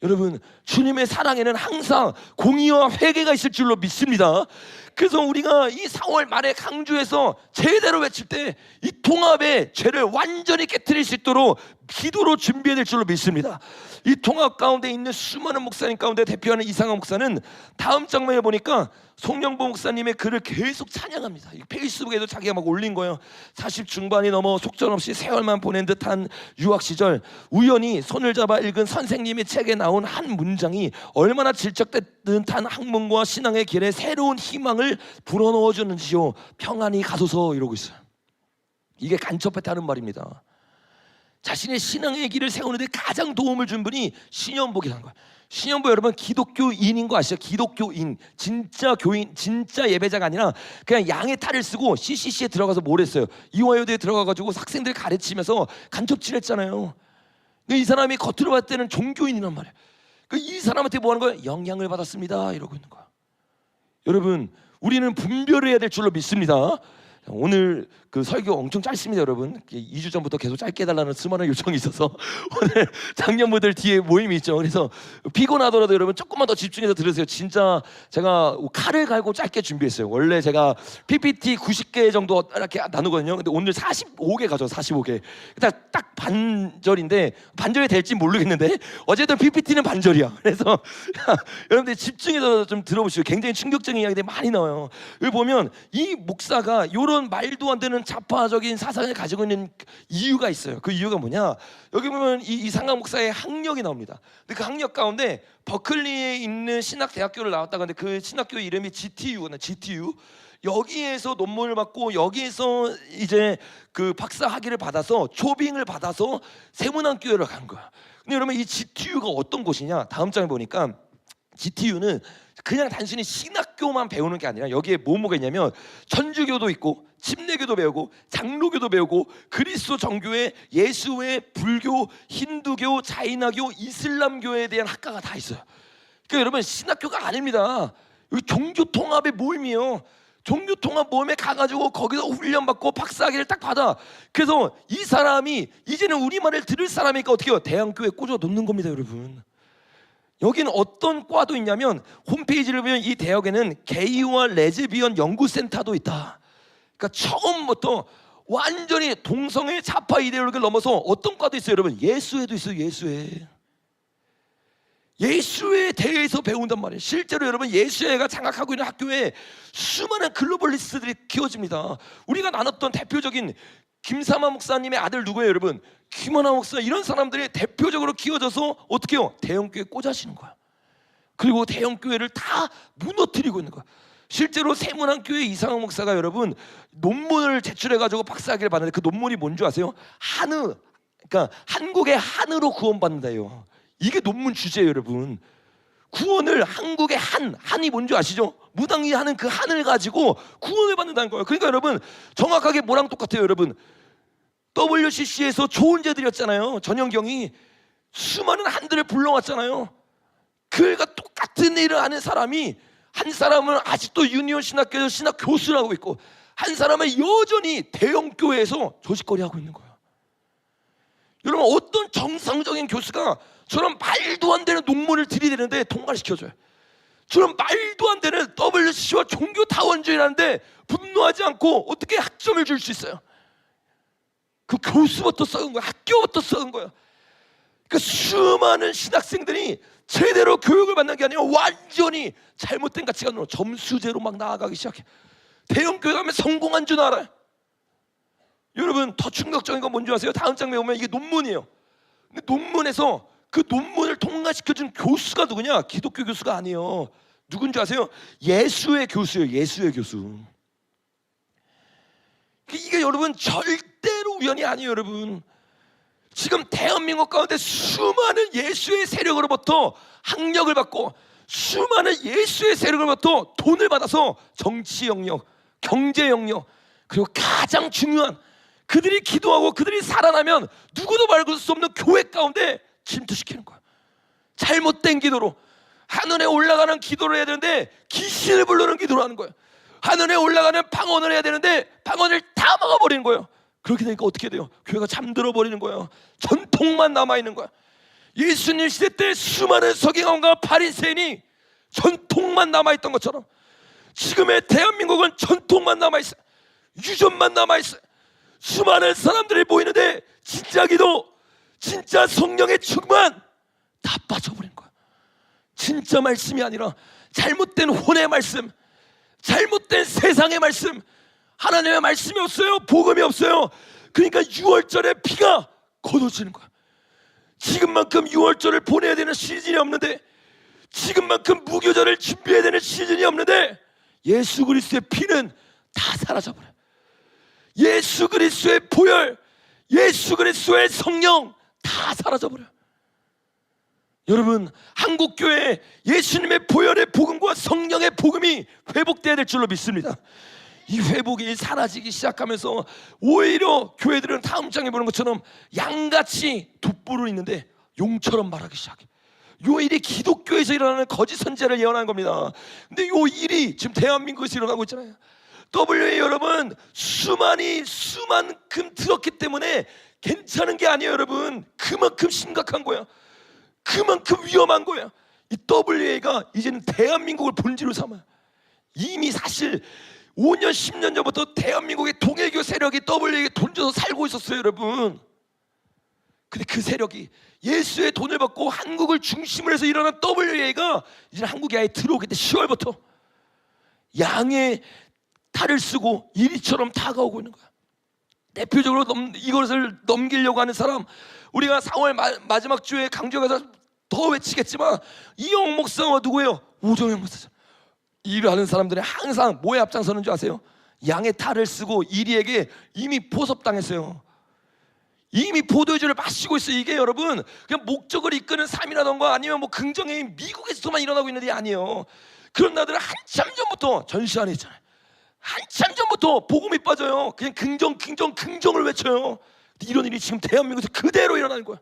여러분, 주님의 사랑에는 항상 공의와 회개가 있을 줄로 믿습니다. 그래서 우리가 이 4월 말에 강주에서 제대로 외칠 때 이 통합의 죄를 완전히 깨트릴 수 있도록 기도로 준비해야 될 줄로 믿습니다. 이 통합 가운데 있는 수많은 목사님 가운데 대표하는 이상한 목사는 다음 장면에 보니까 송영보 목사님의 글을 계속 찬양합니다. 페이스북에도 자기가 막 올린 거예요. 40 중반이 넘어 속절없이 세월만 보낸 듯한 유학 시절, 우연히 손을 잡아 읽은 선생님의 책에 나온 한 문장이 얼마나 질척된 듯한 학문과 신앙의 길에 새로운 희망을 불어넣어 주는지요. 평안히 가소서, 이러고 있어요. 이게 간첩했다는 말입니다. 자신의 신앙의 길을 세우는데 가장 도움을 준 분이 신현복이라는 거예요. 신현복, 여러분 기독교인인 거 아시죠? 기독교인, 진짜 교인, 진짜 예배자가 아니라 그냥 양의 탈을 쓰고 CCC에 들어가서 뭘 했어요? 이화여대에 들어가가지고 학생들 가르치면서 간첩질 했잖아요. 이 사람이 겉으로 봤을 때는 종교인이란 말이에요. 이 사람한테 뭐 하는 거예요? 영향을 받았습니다, 이러고 있는 거야. 여러분, 우리는 분별을 해야 될 줄로 믿습니다. 오늘 그 설교 엄청 짧습니다 여러분. 2주 전부터 계속 짧게 해달라는 수많은 요청이 있어서 오늘 장년부들 뒤에 모임이 있죠. 그래서 피곤하더라도 여러분 조금만 더 집중해서 들으세요. 진짜 제가 칼을 갈고 짧게 준비했어요. 원래 제가 PPT 90개 정도 이렇게 나누거든요. 근데 오늘 45개 가죠. 45개. 딱 반절인데, 반절이 될지 모르겠는데 어쨌든 PPT는 반절이야. 그래서 여러분들 집중해서 좀 들어보시죠. 굉장히 충격적인 이야기들이 많이 나와요. 여기 보면 이 목사가 이런 말도 안 되는 좌파적인 사상을 가지고 있는 이유가 있어요. 그 이유가 뭐냐? 여기 보면 이 이상한 목사의 학력이 나옵니다. 근데 그 학력 가운데 버클리에 있는 신학대학교를 나왔다가, 근데 그 신학교 이름이 GTU거든요. GTU. 여기에서 논문을 받고 여기에서 이제 그 박사 학위를 받아서 초빙을 받아서 세문안교회를 간 거야. 근데 여러분, 이 GTU가 어떤 곳이냐? 다음 장에 보니까 GTU는 그냥 단순히 신학교만 배우는 게 아니라 여기에 뭐가 있냐면 천주교도 있고 침례교도 배우고 장로교도 배우고 그리스도 정교회, 예수회, 불교, 힌두교, 자이나교, 이슬람교에 대한 학과가 다 있어요. 그러니까 여러분, 신학교가 아닙니다. 여기 종교통합의 모임이에요. 종교통합 모임에 가가지고 거기서 훈련받고 박사학위를 딱 받아. 그래서 이 사람이 이제는 우리말을 들을 사람이니까 어떻게 해요? 대안교회에 꽂아 놓는 겁니다 여러분. 여기는 어떤 과도 있냐면 홈페이지를 보면 이 대학에는 게이와 레즈비언 연구센터도 있다. 그러니까 처음부터 완전히 동성애 좌파 이데올로기를 넘어서 어떤 과도 있어요 여러분? 예수회도 있어요. 예수회. 예수회에 대해서 배운단 말이에요. 실제로 여러분, 예수회가 장악하고 있는 학교에 수많은 글로벌리스트들이 키워집니다. 우리가 나눴던 대표적인 김삼하 목사님의 아들 누구예요, 여러분? 김원하 목사. 이런 사람들이 대표적으로 키워져서 어떻게 해요? 대형교회 꽂아시는 거야. 그리고 대형교회를 다 무너뜨리고 있는 거야. 실제로 세문안교회 이상학 목사가 여러분 논문을 제출해가지고 박사학위를 받는데 그 논문이 뭔지 아세요? 한의, 그러니까 한국의 한의로 구원받는다요. 이게 논문 주제예요, 여러분. 구원을 한국의 한이 뭔지 아시죠? 무당이 하는 그 한을 가지고 구원을 받는다는 거예요. 그러니까 여러분 정확하게 뭐랑 똑같아요, 여러분. WCC에서 조은재 드렸잖아요. 전영경이 수많은 한들을 불러왔잖아요. 그가 똑같은 일을 하는 사람이, 한 사람은 아직도 유니온 신학교에서 신학 교수를 하고 있고, 한 사람은 여전히 대형 교회에서 조직거리 하고 있는 거예요. 여러분, 어떤 정상적인 교수가 저런 말도 안 되는 논문을 들이대는데 통과시켜줘요? 저런 말도 안 되는 WCC와 종교 다원주의라는데 분노하지 않고 어떻게 학점을 줄 수 있어요? 그 교수부터 썩은 거야. 학교부터 썩은 거야. 그 수많은 신학생들이 제대로 교육을 받는 게 아니라 완전히 잘못된 가치관으로 점수제로 막 나아가기 시작해. 대형 교회 가면 성공한 줄 알아요. 여러분, 더 충격적인 건 뭔지 아세요? 다음 장면에 보면 이게 논문이에요. 근데 논문에서 그 논문을 통과시켜준 교수가 누구냐? 기독교 교수가 아니에요. 누군지 아세요? 예수의 교수예요. 예수의 교수. 이게 여러분 절대로 우연이 아니에요, 여러분. 지금 대한민국 가운데 수많은 예수의 세력으로부터 학력을 받고, 수많은 예수의 세력으로부터 돈을 받아서 정치 영역, 경제 영역, 그리고 가장 중요한 그들이 기도하고 그들이 살아나면 누구도 막을 수 없는 교회 가운데 침투시키는 거야. 잘못된 기도로 하늘에 올라가는 기도를 해야 되는데 귀신을 부르는 기도를 하는 거야. 하늘에 올라가는 방언을 해야 되는데 방언을 다 막아버리는 거예요. 그렇게 되니까 어떻게 돼요? 교회가 잠들어 버리는 거예요. 전통만 남아있는 거야. 예수님 시대 때 수많은 서기관과 바리새인이 전통만 남아있던 것처럼 지금의 대한민국은 전통만 남아있어요. 유전만 남아있어요. 수많은 사람들이 모이는데 진짜 기도, 진짜 성령의 충만 다 빠져버린 거야. 진짜 말씀이 아니라 잘못된 혼의 말씀, 잘못된 세상의 말씀, 하나님의 말씀이 없어요. 복음이 없어요. 그러니까 6월절에 피가 걷어지는 거야. 지금만큼 6월절을 보내야 되는 시즌이 없는데, 지금만큼 무교절을 준비해야 되는 시즌이 없는데 예수 그리스도의 피는 다 사라져버려. 예수 그리스도의 보혈, 예수 그리스도의 성령 다 사라져버려. 여러분, 한국교회 예수님의 보혈의 복음과 성령의 복음이 회복돼야 될 줄로 믿습니다. 이 회복이 사라지기 시작하면서 오히려 교회들은 다음 장에 보는 것처럼 양같이 돋보를 있는데 용처럼 말하기 시작해. 요 일이 기독교에서 일어나는 거짓 선지자를 예언하는 겁니다. 근데 요 일이 지금 대한민국에서 일어나고 있잖아요. WA 여러분, 수만큼 들었기 때문에 괜찮은 게 아니에요, 여러분. 그만큼 심각한 거야. 그만큼 위험한 거야. 이 WA가 이제는 대한민국을 본질로 삼아요. 이미 사실 5년, 10년 전부터 대한민국의 동일교 세력이 WA에게 돈 줘서 살고 있었어요, 여러분. 근데 그 세력이 예수의 돈을 받고 한국을 중심으로 해서 일어난 WA가 이제 한국에 아예 들어오기 때 10월부터 양의 탈을 쓰고 이리처럼 다가오고 있는 거야. 대표적으로 이것을 넘기려고 하는 사람, 우리가 4월 마지막 주에 강조에 가서 더 외치겠지만 이영옥 목사가 누구예요? 오정영 목사죠. 일을 하는 사람들은 항상 뭐에 앞장서는 줄 아세요? 양의 탈을 쓰고 이리에게 이미 포섭당했어요. 이미 포도주를 마시고 있어요. 이게 여러분 그냥 목적을 이끄는 삶이라던가 아니면 뭐 긍정의 미국에서만 일어나고 있는 일이 아니에요. 그런 나들은 한참 전부터 전시 안에 있잖아요. 한참 전부터 복음이 빠져요. 그냥 긍정을 외쳐요. 이런 일이 지금 대한민국에서 그대로 일어나는 거야.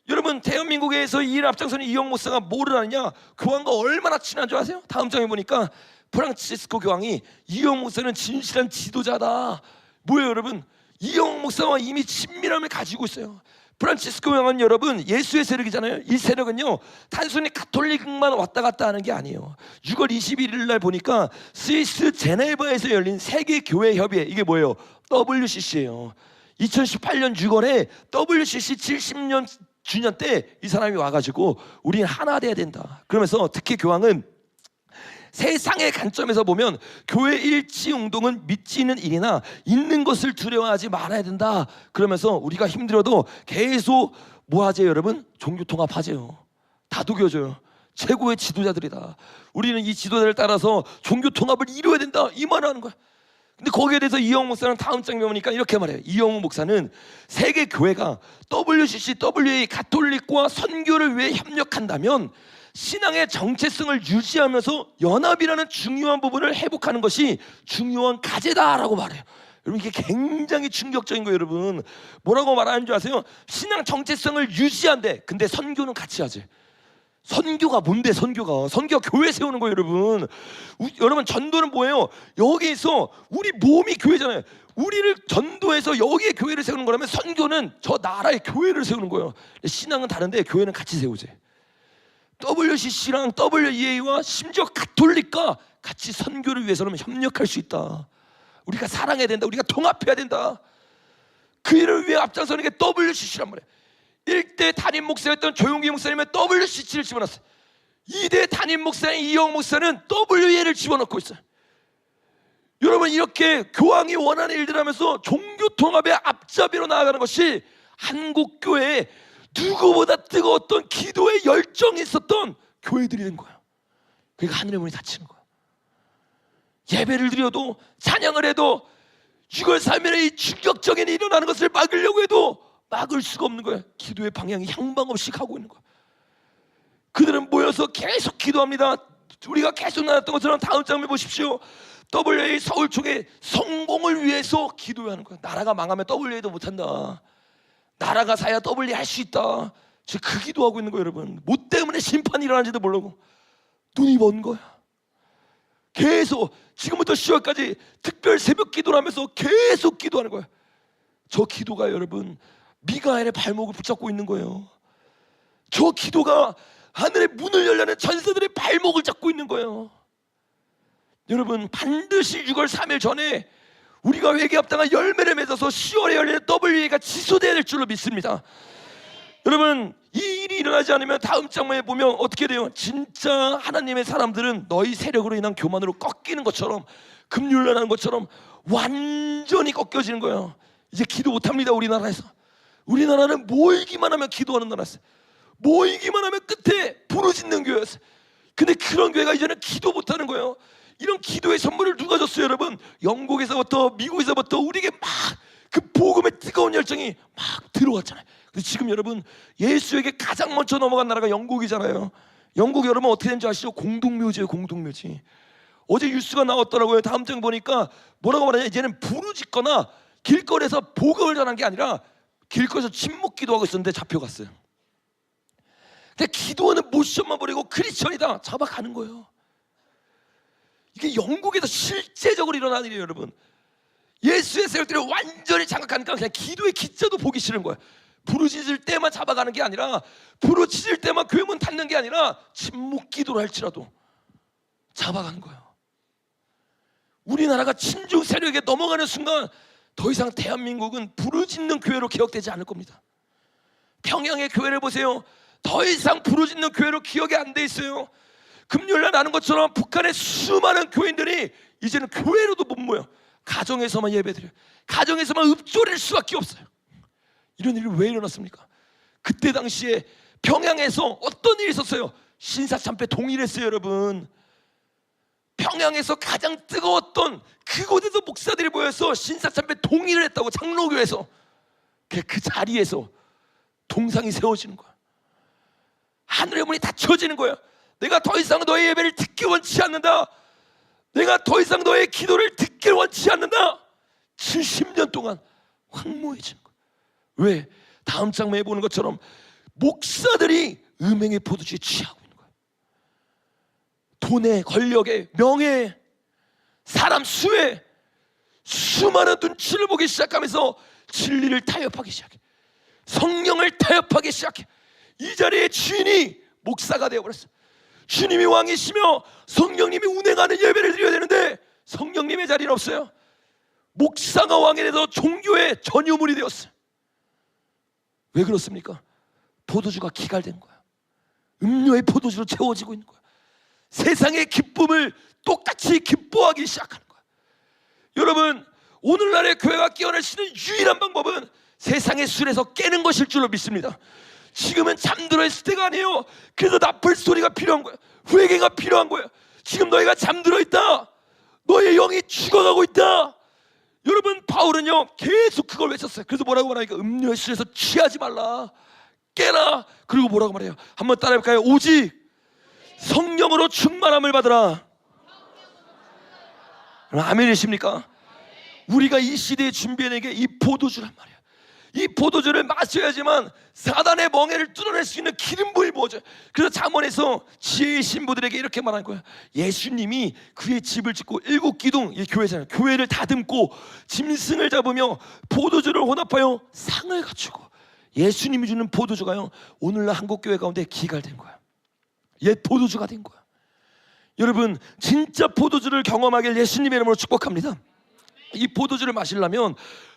여러분, 대한민국에서 이 일 앞장서는 이영 목사가 뭐를 하느냐? 교황과 얼마나 친한 줄 아세요? 다음 장에 보니까 프란치스코 교황이 이영 목사는 진실한 지도자다. 뭐예요, 여러분? 이영 목사와 이미 친밀함을 가지고 있어요. 프란치스코 교황은 여러분 예수의 세력이잖아요. 이 세력은요 단순히 가톨릭만 왔다 갔다 하는 게 아니에요. 6월 21일 날 보니까 스위스 제네바에서 열린 세계교회협의회, 이게 뭐예요? WCC예요. 2018년 6월에 WCC 70년 주년 때 이 사람이 와가지고 우린 하나 돼야 된다. 그러면서 특히 교황은 세상의 관점에서 보면 교회 일치 운동은 믿지 않는 일이나 있는 것을 두려워하지 말아야 된다. 그러면서 우리가 힘들어도 계속 뭐 하세요 여러분? 종교 통합하세요. 다독여줘요. 최고의 지도자들이다. 우리는 이 지도자를 따라서 종교 통합을 이루어야 된다. 이 말을 하는 거야. 근데 거기에 대해서 이영우 목사는 다음 장면 보니까 이렇게 말해요. 이영우 목사는 세계 교회가 WCC, WA, 가톨릭과 선교를 위해 협력한다면 신앙의 정체성을 유지하면서 연합이라는 중요한 부분을 회복하는 것이 중요한 과제다라고 말해요. 여러분 이게 굉장히 충격적인 거예요. 여러분 뭐라고 말하는 줄 아세요? 신앙 정체성을 유지한대. 근데 선교는 같이 하지. 선교가 뭔데? 선교가 교회 세우는 거예요. 여러분 전도는 뭐예요? 여기서 우리 몸이 교회잖아요. 우리를 전도해서 여기에 교회를 세우는 거라면 선교는 저 나라의 교회를 세우는 거예요. 신앙은 다른데 교회는 같이 세우지. WCC랑 WEA와 심지어 가톨릭과 같이 선교를 위해서는 협력할 수 있다. 우리가 사랑해야 된다. 우리가 통합해야 된다. 그 일을 위해 앞장서는 게 WCC란 말이에요. 1대 담임 목사였던 조용기 목사님은 WCC를 집어넣었어요. 2대 담임 목사인 이영 목사는 WE를 집어넣고 있어요. 여러분 이렇게 교황이 원하는 일들 하면서 종교 통합의 앞잡이로 나아가는 것이 한국 교회에 누구보다 뜨거웠던 기도의 열정이 있었던 교회들이 된 거예요. 그러니까 하늘의 문이 닫히는 거예요. 예배를 드려도 찬양을 해도 6월 3일에 이 충격적인 일이 일어나는 것을 막으려고 해도 막을 수가 없는 거예요. 기도의 방향이 향방 없이 가고 있는 거예요. 그들은 모여서 계속 기도합니다. 우리가 계속 나눴던 것처럼 다음 장면 보십시오. WA 서울 쪽에 성공을 위해서 기도해야 하는 거예요. 나라가 망하면 WA도 못한다. 나라가 사야 WA 할 수 있다. 지금 그 기도하고 있는 거예요. 여러분 뭐 때문에 심판이 일어나는지도 모르고 눈이 먼 거야. 계속 지금부터 10월까지 특별 새벽 기도를 하면서 계속 기도하는 거예요. 저 기도가 여러분 미가엘의 발목을 붙잡고 있는 거예요. 저 기도가 하늘의 문을 열려는 전사들의 발목을 잡고 있는 거예요. 여러분 반드시 6월 3일 전에 우리가 회개합당한 열매를 맺어서 10월에 열리는 WA가 지소되어야 될 줄로 믿습니다. 여러분 이 일이 일어나지 않으면 다음 장면에 보면 어떻게 돼요? 진짜 하나님의 사람들은 너희 세력으로 인한 교만으로 꺾이는 것처럼 급률난하는 것처럼 완전히 꺾여지는 거예요. 이제 기도 못합니다. 우리나라는 모이기만 하면 기도하는 나라였어요. 모이기만 하면 끝에 부르짖는 교회였어요. 근데 그런 교회가 이제는 기도 못하는 거예요. 이런 기도의 선물을 누가 줬어요 여러분? 영국에서부터 미국에서부터 우리에게 막 그 복음의 뜨거운 열정이 막 들어왔잖아요. 그래서 지금 여러분 예수에게 가장 먼저 넘어간 나라가 영국이잖아요. 영국 여러분 어떻게 된지 아시죠? 공동묘지예요. 공동묘지. 어제 뉴스가 나왔더라고요. 다음 장 보니까 뭐라고 말하냐, 이제는 부르짖거나 길거리에서 복음을 전한 게 아니라 길거리에서 침묵 기도하고 있었는데 잡혀갔어요. 근데 기도하는 모션만 버리고 크리스천이다 잡아가는 거예요. 이게 영국에서 실제적으로 일어나는 일이에요. 여러분 예수의 세력들을 완전히 장악하니까 그냥 기도의 기자도 보기 싫은 거예요. 부르짖을 때만 잡아가는 게 아니라, 부르짖을 때만 교회 문 닫는 게 아니라 침묵 기도를 할지라도 잡아가는 거예요. 우리나라가 친중 세력에 넘어가는 순간 더 이상 대한민국은 부르짖는 교회로 기억되지 않을 겁니다. 평양의 교회를 보세요. 더 이상 부르짖는 교회로 기억이 안 돼 있어요. 금요일날 나는 것처럼 북한의 수많은 교인들이 이제는 교회로도 못 모여. 가정에서만 예배드려요. 가정에서만 읊조릴 수밖에 없어요. 이런 일이 왜 일어났습니까? 그때 당시에 평양에서 어떤 일이 있었어요? 신사참배 동일했어요. 여러분 평양에서 가장 뜨거웠던 그곳에서 목사들이 모여서 신사참배 동의를 했다고. 장로교에서 그 자리에서 동상이 세워지는 거야. 하늘의 문이 닫혀지는 거야. 내가 더 이상 너의 예배를 듣기 원치 않는다. 내가 더 이상 너의 기도를 듣기 원치 않는다. 70년 동안 황무해지는 거야. 왜? 다음 장면에 보는 것처럼 목사들이 음행의 포도주에 취하고 있는 거야. 돈에, 권력에, 명예에, 사람 수에 수많은 눈치를 보기 시작하면서 진리를 타협하기 시작해. 성령을 타협하기 시작해. 이 자리에 주인이 목사가 되어버렸어. 주님이 왕이시며 성령님이 운행하는 예배를 드려야 되는데 성령님의 자리는 없어요. 목사가 왕이 돼서 종교의 전유물이 되었어요. 왜 그렇습니까? 포도주가 기갈된 거야. 음료의 포도주로 채워지고 있는 거야. 세상의 기쁨을 똑같이 기뻐하기 시작하는 거예요. 여러분, 오늘날의 교회가 깨어날 수 있는 유일한 방법은 세상의 술에서 깨는 것일 줄로 믿습니다. 지금은 잠들어 있을 때가 아니에요. 그래서 나팔 소리가 필요한 거예요. 회개가 필요한 거예요. 지금 너희가 잠들어 있다. 너의 영이 죽어가고 있다. 여러분, 바울은요 계속 그걸 외쳤어요. 그래서 뭐라고 말하니까 음료의 술에서 취하지 말라. 깨라. 그리고 뭐라고 말해요? 한번 따라해볼까요? 오직 성령으로 충만함을 받으라. 아멘이십니까? 우리가 이 시대에 준비해낸 게 이 포도주란 말이야. 이 포도주를 마셔야지만 사단의 멍에를 뚫어낼 수 있는 기름 부음이 부어져요. 그래서 잠언에서 지혜의 신부들에게 이렇게 말한 거야. 예수님이 그의 집을 짓고 7기둥, 이 교회잖아요. 교회를 다듬고 짐승을 잡으며 포도주를 혼합하여 상을 갖추고, 예수님이 주는 포도주가요 오늘날 한국교회 가운데 기갈된 거야. 옛 포도주가 된 거야. 여러분, 진짜 포도주를 경험하길 예수님의 이름으로 축복합니다. 이 포도주를 마시려면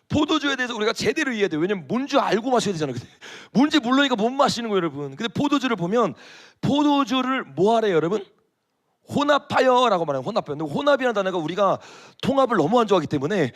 포도주에 대해서 우리가 제대로 이해해야 돼요. 왜냐면 뭔지 알고 마셔야 되잖아요. 뭔지 모르니까 못 마시는 거예요, 여러분. 근데 포도주를 보면 포도주를 뭐 하래요, 여러분? 혼합하여라고 말해요. 혼합하여. 근데 혼합이라는 단어가 우리가 통합을 너무 안 좋아하기 때문에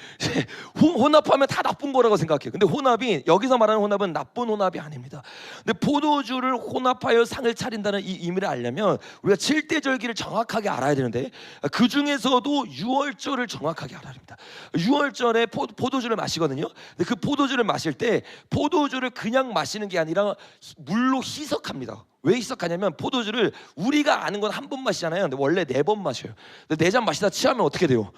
혼합하면 다 나쁜 거라고 생각해요. 근데 혼합이, 여기서 말하는 혼합은 나쁜 혼합이 아닙니다. 근데 포도주를 혼합하여 상을 차린다는 이 의미를 알려면 우리가 7대 절기를 정확하게 알아야 되는데, 그 중에서도 유월절을 정확하게 알아야 합니다. 유월절에 포도주를 마시거든요. 근데 그 포도주를 마실 때 포도주를 그냥 마시는 게 아니라 물로 희석합니다. 왜 희석하냐면 포도주를 우리가 아는 건 한 번 마시잖아요. 근데 원래 4번 마셔요. 근데 4잔 마시다 취하면 어떻게 돼요?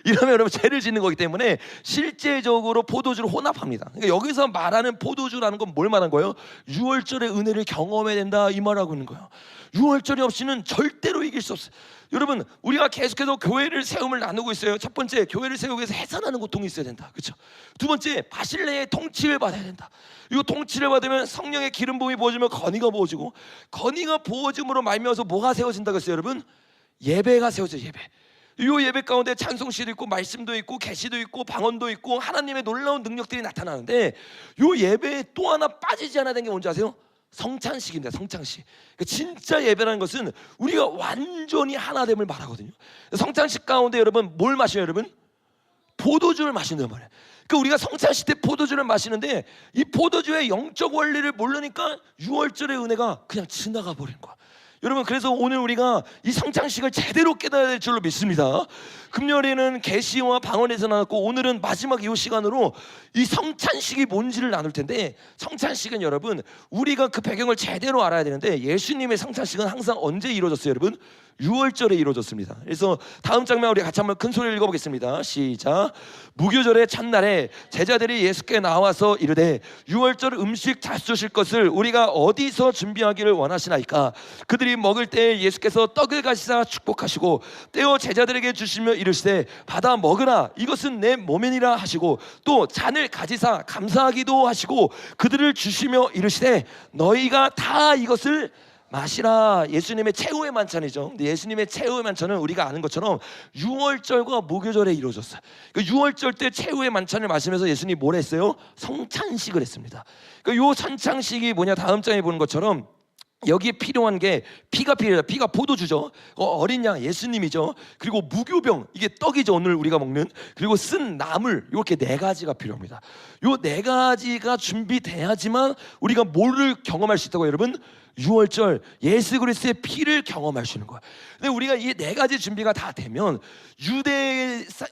이러면 여러분 죄를 짓는 거기 때문에 실제적으로 포도주를 혼합합니다. 그러니까 여기서 말하는 포도주라는 건 뭘 말하는 거예요? 유월절의 은혜를 경험해야 된다, 이 말하고 있는 거예요. 유월절이 없이는 절대로 이길 수 없어요. 여러분, 우리가 계속해서 교회를 세움을 나누고 있어요. 첫 번째, 교회를 세우기 위해서 해산하는 고통이 있어야 된다, 그렇죠? 두 번째, 바실레의 통치를 받아야 된다. 이 통치를 받으면 성령의 기름 부음이 부어지면 건의가 부어지고, 건의가 부어짐으로 말미암아서 뭐가 세워진다고 했어요, 여러분? 예배가 세워져요. 예배. 이 예배 가운데 찬송시도 있고 말씀도 있고 계시도 있고 방언도 있고 하나님의 놀라운 능력들이 나타나는데, 이 예배에 또 하나 빠지지 않아야 되는 게 뭔지 아세요? 성찬식입니다. 성찬식. 그러니까 진짜 예배라는 것은 우리가 완전히 하나됨을 말하거든요. 성찬식 가운데 여러분 뭘 마셔요, 여러분? 포도주를 마신단 말이에요. 그러니까 우리가 성찬식 때 포도주를 마시는데 이 포도주의 영적 원리를 모르니까 유월절의 은혜가 그냥 지나가 버린 거야. 여러분, 그래서 오늘 우리가 이 성찬식을 제대로 깨달아야 될 줄로 믿습니다. 금요일에는 계시와 방언에서 나눴고, 오늘은 마지막 이 시간으로 이 성찬식이 뭔지를 나눌 텐데, 성찬식은 여러분 우리가 그 배경을 제대로 알아야 되는데, 예수님의 성찬식은 항상 언제 이루어졌어요, 여러분? 유월절에 이루어졌습니다. 그래서 다음 장면 우리 같이 한번 큰 소리를 읽어보겠습니다. 시작. 무교절의 첫날에 제자들이 예수께 나와서 이르되 유월절 음식 잡수실 것을 우리가 어디서 준비하기를 원하시나이까? 그들이 먹을 때 예수께서 떡을 가시사 축복하시고 떼어 제자들에게 주시며 이르시되 받아 먹으라, 이것은 내 몸이니라 하시고, 또 잔을 가지사 감사하기도 하시고 그들을 주시며 이르시되 너희가 다 이것을 마시라. 예수님의 최후의 만찬이죠. 근데 예수님의 최후의 만찬은 우리가 아는 것처럼 유월절과 무교절에 이루어졌어요. 그 유월절 때 최후의 만찬을 마시면서 예수님이 뭘 했어요? 성찬식을 했습니다. 요 성찬식이 뭐냐, 다음 장에 보는 것처럼 여기에 필요한 게 피가 필요해요. 피가 포도주죠. 어린 양 예수님이죠. 그리고 무교병, 이게 떡이죠, 오늘 우리가 먹는. 그리고 쓴 나물, 이렇게 4가지가 필요합니다. 요 4가지가 준비돼야지만 우리가 뭐를 경험할 수 있다고, 여러분? 유월절 예수 그리스도의 피를 경험할 수 있는 거야. 근데 우리가 이 4가지 준비가 다 되면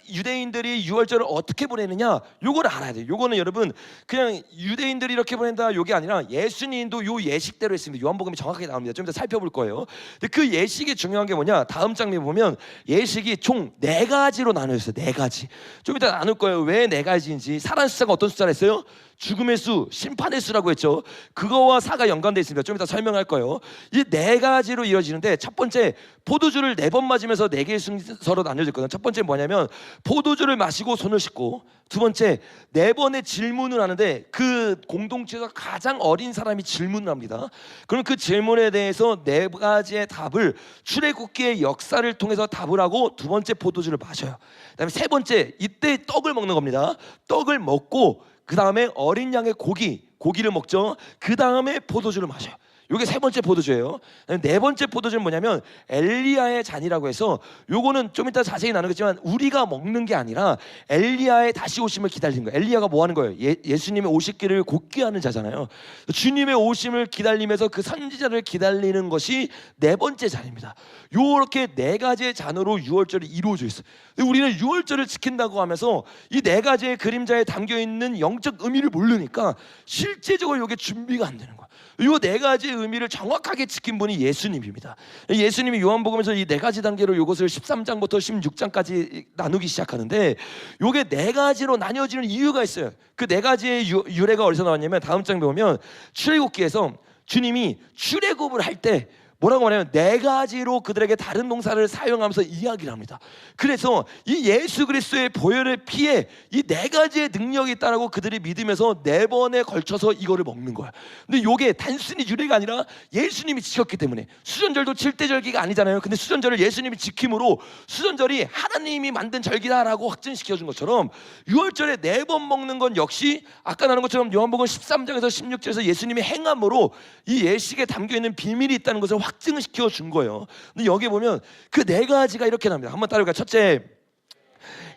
유대인들이 유월절을 어떻게 보내느냐, 요걸 알아야 돼요. 요거는 여러분 그냥 유대인들이 이렇게 보낸다 요게 아니라 예수님도 요 예식대로 했습니다. 요한복음이 정확하게 나옵니다. 좀 이따 살펴볼 거예요. 근데 그 예식이 중요한 게 뭐냐, 다음 장면에 보면 예식이 총 4가지로 나눠졌어요. 4가지. 좀 이따 나눌 거예요. 왜 4가지인지. 살아난 숫자가 어떤 숫자라 했어요? 죽음의 수, 심판의 수라고 했죠. 그거와 사가 연관되어 있습니다. 좀 이따 설명할 거예요. 이 4가지로 이어지는데, 첫 번째 포도주를 4번 맞으면서 4개의 순서로 나눠졌거든요. 첫 번째 뭐냐면 포도주를 마시고 손을 씻고, 두 번째 4번의 질문을 하는데 그 공동체에서 가장 어린 사람이 질문을 합니다. 그럼 그 질문에 대해서 4가지의 답을 출애굽기의 역사를 통해서 답을 하고 두 번째 포도주를 마셔요. 그다음에 세 번째, 이때 떡을 먹는 겁니다. 떡을 먹고 그 다음에 어린 양의 고기를 먹죠. 그 다음에 포도주를 마셔요. 요게 세 번째 포도주예요. 네 번째 포도주는 뭐냐면 엘리야의 잔이라고 해서 요거는 좀 이따 자세히 나누겠지만 우리가 먹는 게 아니라 엘리야의 다시 오심을 기다리는 거예요. 엘리야가 뭐 하는 거예요? 예수님의 오시기를 곧게 하는 자잖아요. 주님의 오심을 기다리면서 그 선지자를 기다리는 것이 네 번째 잔입니다. 요렇게 네 가지의 잔으로 유월절이 이루어져 있어요. 우리는 유월절을 지킨다고 하면서 이 네 가지의 그림자에 담겨 있는 영적 의미를 모르니까 실제적으로 이게 준비가 안 되는 거야. 이 네 가지의 의미를 정확하게 지킨 분이 예수님입니다. 예수님이 요한복음에서 이 네 가지 단계로 이것을 13장부터 16장까지 나누기 시작하는데 이게 네 가지로 나뉘어지는 이유가 있어요. 그 네 가지의 유래가 어디서 나왔냐면 다음 장에 보면 출애굽기에서 주님이 출애굽을 할 때 뭐라고 말하냐면 네 가지로 그들에게 다른 동사를 사용하면서 이야기를 합니다. 그래서 이 예수 그리스도의 보혈의 피에 이 네 가지의 능력이 있다라고 그들이 믿으면서 네 번에 걸쳐서 이거를 먹는 거야. 근데 이게 단순히 유래가 아니라 예수님이 지켰기 때문에 수전절도 7대 절기가 아니잖아요. 근데 수전절을 예수님이 지킴으로 수전절이 하나님이 만든 절기다라고 확증시켜 준 것처럼 유월절에 네 번 먹는 건 역시 아까 나눈 것처럼 요한복음 13장에서 16절에서 예수님이 행함으로 이 예식에 담겨 있는 비밀이 있다는 것을 확증을 시켜준 거예요. 근데 여기 보면 그 네 가지가 이렇게 나옵니다. 한번 따라해볼까요? 첫째,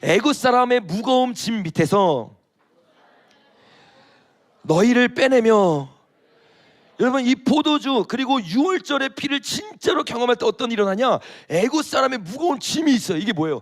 애굽 사람의 무거운 짐 밑에서 너희를 빼내며. 여러분 이 포도주 그리고 유월절의 피를 진짜로 경험할 때 어떤 일이 일어나냐? 애굽 사람의 무거운 짐이 있어요. 이게 뭐예요?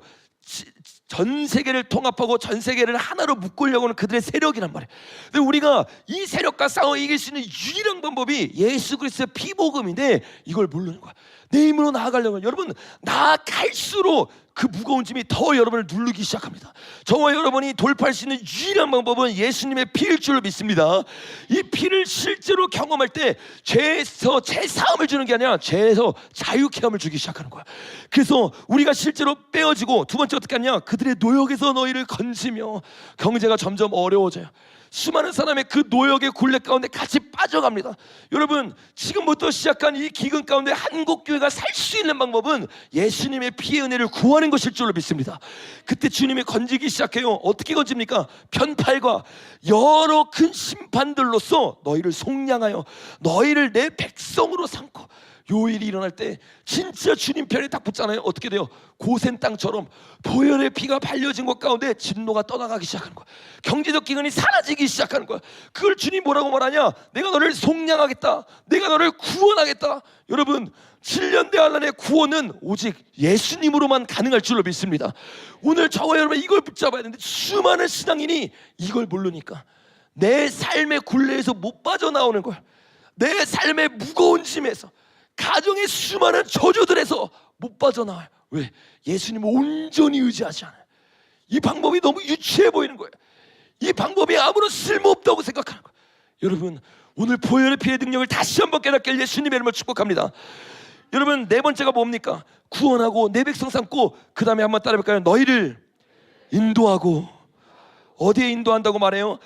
전 세계를 통합하고 전 세계를 하나로 묶으려고 하는 그들의 세력이란 말이에요. 근데 우리가 이 세력과 싸워 이길 수 있는 유일한 방법이 예수 그리스도의 피복음인데 이걸 모르는 거야. 내 힘으로 나아가려면 여러분 나아갈수록 그 무거운 짐이 더 여러분을 누르기 시작합니다. 저와 여러분이 돌파할 수 있는 유일한 방법은 예수님의 피일 줄로 믿습니다. 이 피를 실제로 경험할 때 죄에서 죄사함을 주는 게 아니라 죄에서 자유케 함을 주기 시작하는 거야. 그래서 우리가 실제로 빼어지고 두 번째 어떻게 하냐? 그들의 노역에서 너희를 건지며. 경제가 점점 어려워져요. 수많은 사람의 그 노역의 굴레 가운데 같이 빠져갑니다. 여러분 지금부터 시작한 이 기근 가운데 한국교회가 살 수 있는 방법은 예수님의 피의 은혜를 구하는 것일 줄로 믿습니다. 그때 주님이 건지기 시작해요. 어떻게 건집니까? 편팔과 여러 큰 심판들로서 너희를 속량하여 너희를 내 백성으로 삼고. 요 일이 일어날 때 진짜 주님 편에 딱 붙잖아요. 어떻게 돼요? 고센 땅처럼 보혈의 피가 발려진 것 가운데 진노가 떠나가기 시작하는 거야. 경제적 기근이 사라지기 시작하는 거야. 그걸 주님 뭐라고 말하냐? 내가 너를 속량하겠다. 내가 너를 구원하겠다. 여러분 7년 대환란의 구원은 오직 예수님으로만 가능할 줄로 믿습니다. 오늘 저와 여러분 이걸 붙잡아야 되는데 수많은 신앙인이 이걸 모르니까 내 삶의 굴레에서 못 빠져나오는 거야. 내 삶의 무거운 짐에서 가정의 수많은 저주들에서 못 빠져나와요. 왜? 예수님을 온전히 의지하지 않아요. 이 방법이 너무 유치해 보이는 거예요. 이 방법이 아무런 쓸모없다고 생각하는 거예요. 여러분 오늘 보혈의 피의 능력을 다시 한번 깨닫게 예수님의 이름을 축복합니다. 여러분 네 번째가 뭡니까? 구원하고 내 백성 삼고 그 다음에 한번 따라해볼까요? 너희를 인도하고. 어디에 인도한다고 말해요?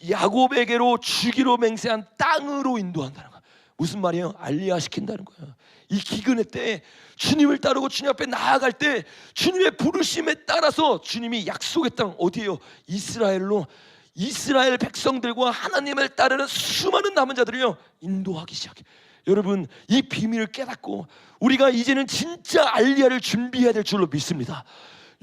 야곱에게로 주기로 맹세한 땅으로 인도한다는 거예요. 무슨 말이에요? 알리야 시킨다는 거예요. 이 기근의 때에 주님을 따르고 주님 앞에 나아갈 때 주님의 부르심에 따라서 주님이 약속의 땅 어디예요? 이스라엘로 이스라엘 백성들과 하나님을 따르는 수많은 남은 자들이요 인도하기 시작해. 여러분 이 비밀을 깨닫고 우리가 이제는 진짜 알리야를 준비해야 될 줄로 믿습니다.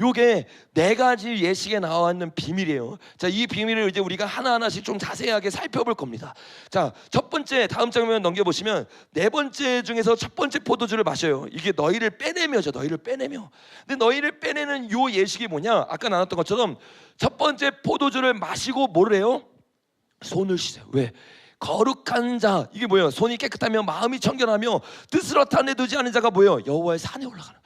요게 네 가지 예식에 나와 있는 비밀이에요. 자, 이 비밀을 이제 우리가 하나하나씩 좀 자세하게 살펴볼 겁니다. 자, 첫 번째 다음 장면 넘겨보시면 네 번째 중에서 첫 번째 포도주를 마셔요. 이게 너희를 빼내며죠. 너희를 빼내며. 근데 너희를 빼내는 요 예식이 뭐냐? 아까 나눴던 것처럼 첫 번째 포도주를 마시고 뭐를 해요? 손을 씻어요. 왜? 거룩한 자, 이게 뭐예요? 손이 깨끗하며 마음이 청결하며 뜻을 허탄에 두지 않은 자가 뭐예요? 여호와의 산에 올라가는.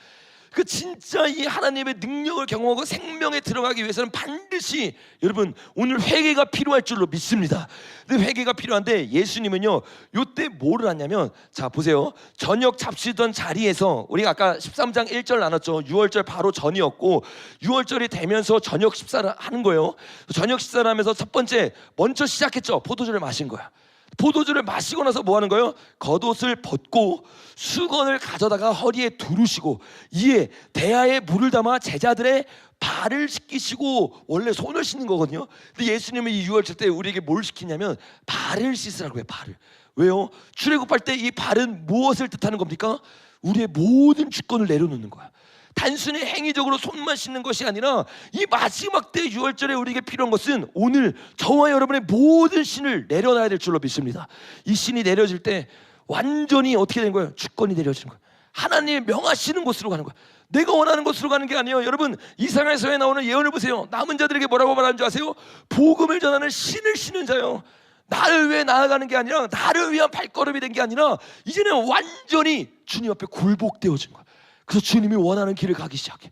그 진짜 이 하나님의 능력을 경험하고 생명에 들어가기 위해서는 반드시 여러분 오늘 회개가 필요할 줄로 믿습니다. 근데 회개가 필요한데 예수님은요 요때 뭐를 하냐면 자 보세요. 저녁 잡수던 자리에서 우리가 아까 13장 1절 나눴죠. 6월절 바로 전이었고 6월절이 되면서 저녁 식사를 하는 거예요. 저녁 식사를 하면서 첫 번째 먼저 시작했죠. 포도주를 마신 거야. 포도주를 마시고 나서 뭐 하는 거예요? 겉옷을 벗고 수건을 가져다가 허리에 두르시고 이에 대야에 물을 담아 제자들의 발을 씻기시고 원래 손을 씻는 거거든요. 근데 예수님은 이 유월절 때 우리에게 뭘 시키냐면 발을 씻으라고 해요. 발을. 왜요? 출애굽할 때 이 발은 무엇을 뜻하는 겁니까? 우리의 모든 주권을 내려놓는 거야. 단순히 행위적으로 손만 씻는 것이 아니라 이 마지막 때 유월절에 우리에게 필요한 것은 오늘 저와 여러분의 모든 신을 내려놔야 될 줄로 믿습니다. 이 신이 내려질 때 완전히 어떻게 된 거예요? 주권이 내려지는 거예요. 하나님이 명하시는 곳으로 가는 거예요. 내가 원하는 곳으로 가는 게 아니에요. 여러분, 이사야서에 나오는 예언을 보세요. 남은 자들에게 뭐라고 말하는 줄 아세요? 복음을 전하는 신을 신은 자요. 나를 위해 나아가는 게 아니라, 나를 위한 발걸음이 된 게 아니라 이제는 완전히 주님 앞에 굴복되어진 거예요. 그래서 주님이 원하는 길을 가기 시작해.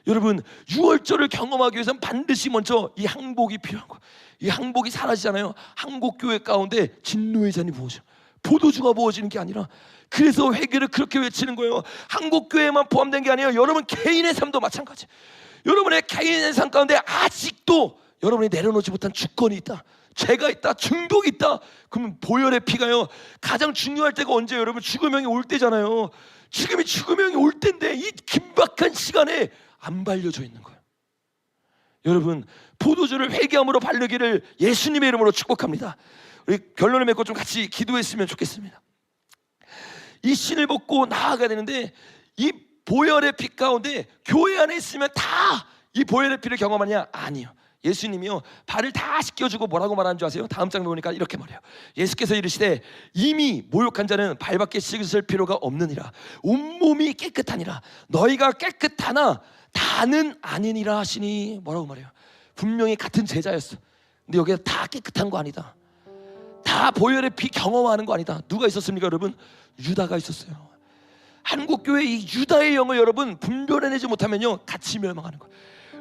여러분, 유월절을 경험하기 위해서는 반드시 먼저 이 항복이 필요한 거예요. 이 항복이 사라지잖아요. 항복교회 가운데 진노의 잔이 부어져요. 포도주가 부어지는 게 아니라, 그래서 회개를 그렇게 외치는 거예요. 한국교회만 포함된 게 아니에요. 여러분 개인의 삶도 마찬가지. 여러분의 개인의 삶 가운데 아직도 여러분이 내려놓지 못한 주권이 있다, 죄가 있다, 중독이 있다. 그러면 보혈의 피가요, 가장 중요할 때가 언제예요? 여러분, 죽음형이 올 때잖아요. 지금이 죽음형이 올 때인데 이 긴박한 시간에 안 발려져 있는 거예요. 여러분, 포도주를 회개함으로 바르기를 예수님의 이름으로 축복합니다. 우리 결론을 맺고 좀 같이 기도했으면 좋겠습니다. 이 신을 벗고 나아가야 되는데, 이 보혈의 피 가운데 교회 안에 있으면 다 이 보혈의 피를 경험하냐? 아니요. 예수님이요, 발을 다 씻겨주고 뭐라고 말하는 줄 아세요? 다음 장에 보니까 이렇게 말해요. 예수께서 이르시되 이미 모욕한 자는 발밖에 씻을 필요가 없느니라. 온몸이 깨끗하니라. 너희가 깨끗하나 다는 아니니라 하시니. 뭐라고 말해요? 분명히 같은 제자였어. 근데 여기가 다 깨끗한 거 아니다. 다 보혈의 피 경험하는 거 아니다. 누가 있었습니까 여러분? 유다가 있었어요. 한국교회 이 유다의 영을 여러분 분별해내지 못하면요, 같이 멸망하는 거예요.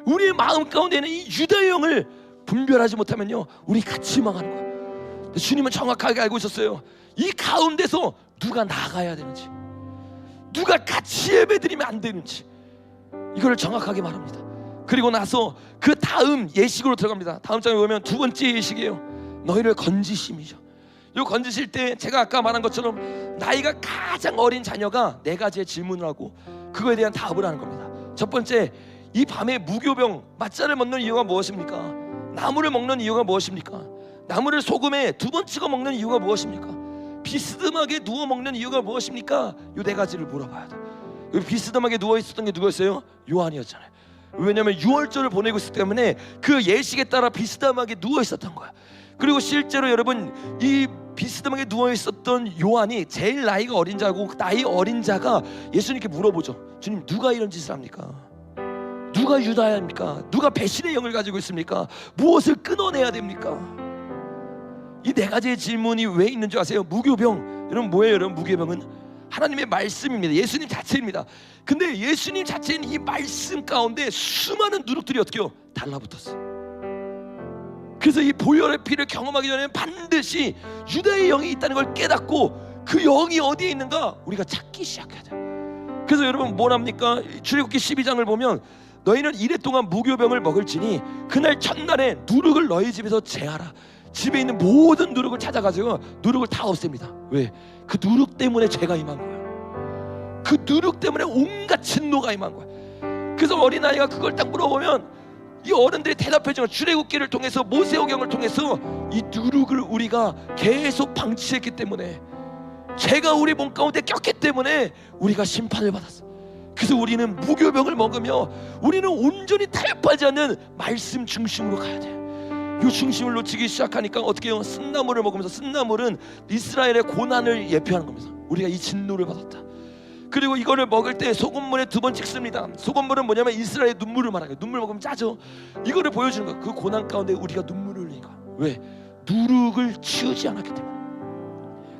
우리의 마음 가운데는 이 유다의 영을 분별하지 못하면요, 우리 같이 망하는 거예요. 주님은 정확하게 알고 있었어요. 이 가운데서 누가 나가야 되는지, 누가 같이 예배드리면 안 되는지, 이걸 정확하게 말합니다. 그리고 나서 그 다음 예식으로 들어갑니다. 다음 장에 보면 두 번째 예식이에요. 너희를 건지심이죠. 이 건지실 때 제가 아까 말한 것처럼 나이가 가장 어린 자녀가 네 가지의 질문을 하고 그거에 대한 답을 하는 겁니다. 첫 번째, 이 밤에 무교병 맞자를 먹는 이유가 무엇입니까? 나무를 먹는 이유가 무엇입니까? 나무를 소금에 두 번 찍어 먹는 이유가 무엇입니까? 비스듬하게 누워 먹는 이유가 무엇입니까? 이 네 가지를 물어봐야 돼. 비스듬하게 누워 있었던 게 누구였어요? 요한이었잖아요. 왜냐하면 유월절을 보내고 있었기 때문에 그 예식에 따라 비스듬하게 누워 있었던 거야. 그리고 실제로 여러분, 이 비스듬하게 누워 있었던 요한이 제일 나이가 어린 자고, 나이 어린 자가 예수님께 물어보죠. 주님, 누가 이런 짓을 합니까? 누가 유다야입니까? 누가 배신의 영을 가지고 있습니까? 무엇을 끊어내야 됩니까? 이 네 가지의 질문이 왜 있는 줄 아세요? 무교병, 여러분 뭐예요? 여러분, 무교병은 하나님의 말씀입니다. 예수님 자체입니다. 근데 예수님 자체인 이 말씀 가운데 수많은 누룩들이 어떻게 해요? 달라붙었어요. 그래서 이 보혈의 피를 경험하기 전에 반드시 유다의 영이 있다는 걸 깨닫고 그 영이 어디에 있는가 우리가 찾기 시작해야 돼요. 그래서 여러분 뭐랍니까? 출애굽기 12장을 보면 너희는 이래 동안 무교병을 먹을지니 그날 첫날에 누룩을 너희 집에서 제하라. 집에 있는 모든 누룩을 찾아가지고 누룩을 다 없앱니다. 왜? 그 누룩 때문에 죄가 임한 거예요. 그 누룩 때문에 온갖 진노가 임한 거예요. 그래서 어린아이가 그걸 딱 물어보면 이 어른들이 대답해주는 출애굽기를 통해서, 모세오경을 통해서 이 누룩을 우리가 계속 방치했기 때문에, 죄가 우리 몸 가운데 꼈기 때문에 우리가 심판을 받았어. 그래서 우리는 무교병을 먹으며 우리는 온전히 타협하지 않는 말씀 중심으로 가야 돼. 이 중심을 놓치기 시작하니까 어떻게 해요? 쓴나물을 먹으면서, 쓴나물은 이스라엘의 고난을 예표하는 겁니다. 우리가 이 진노를 받았다. 그리고 이거를 먹을 때 소금물에 두 번 찍습니다. 소금물은 뭐냐면 이스라엘의 눈물을 말하는 거예요. 눈물 먹으면 짜죠. 이거를 보여주는 거예요. 그 고난 가운데 우리가 눈물을 흘리는 거예요. 왜? 누룩을 치우지 않았기 때문에.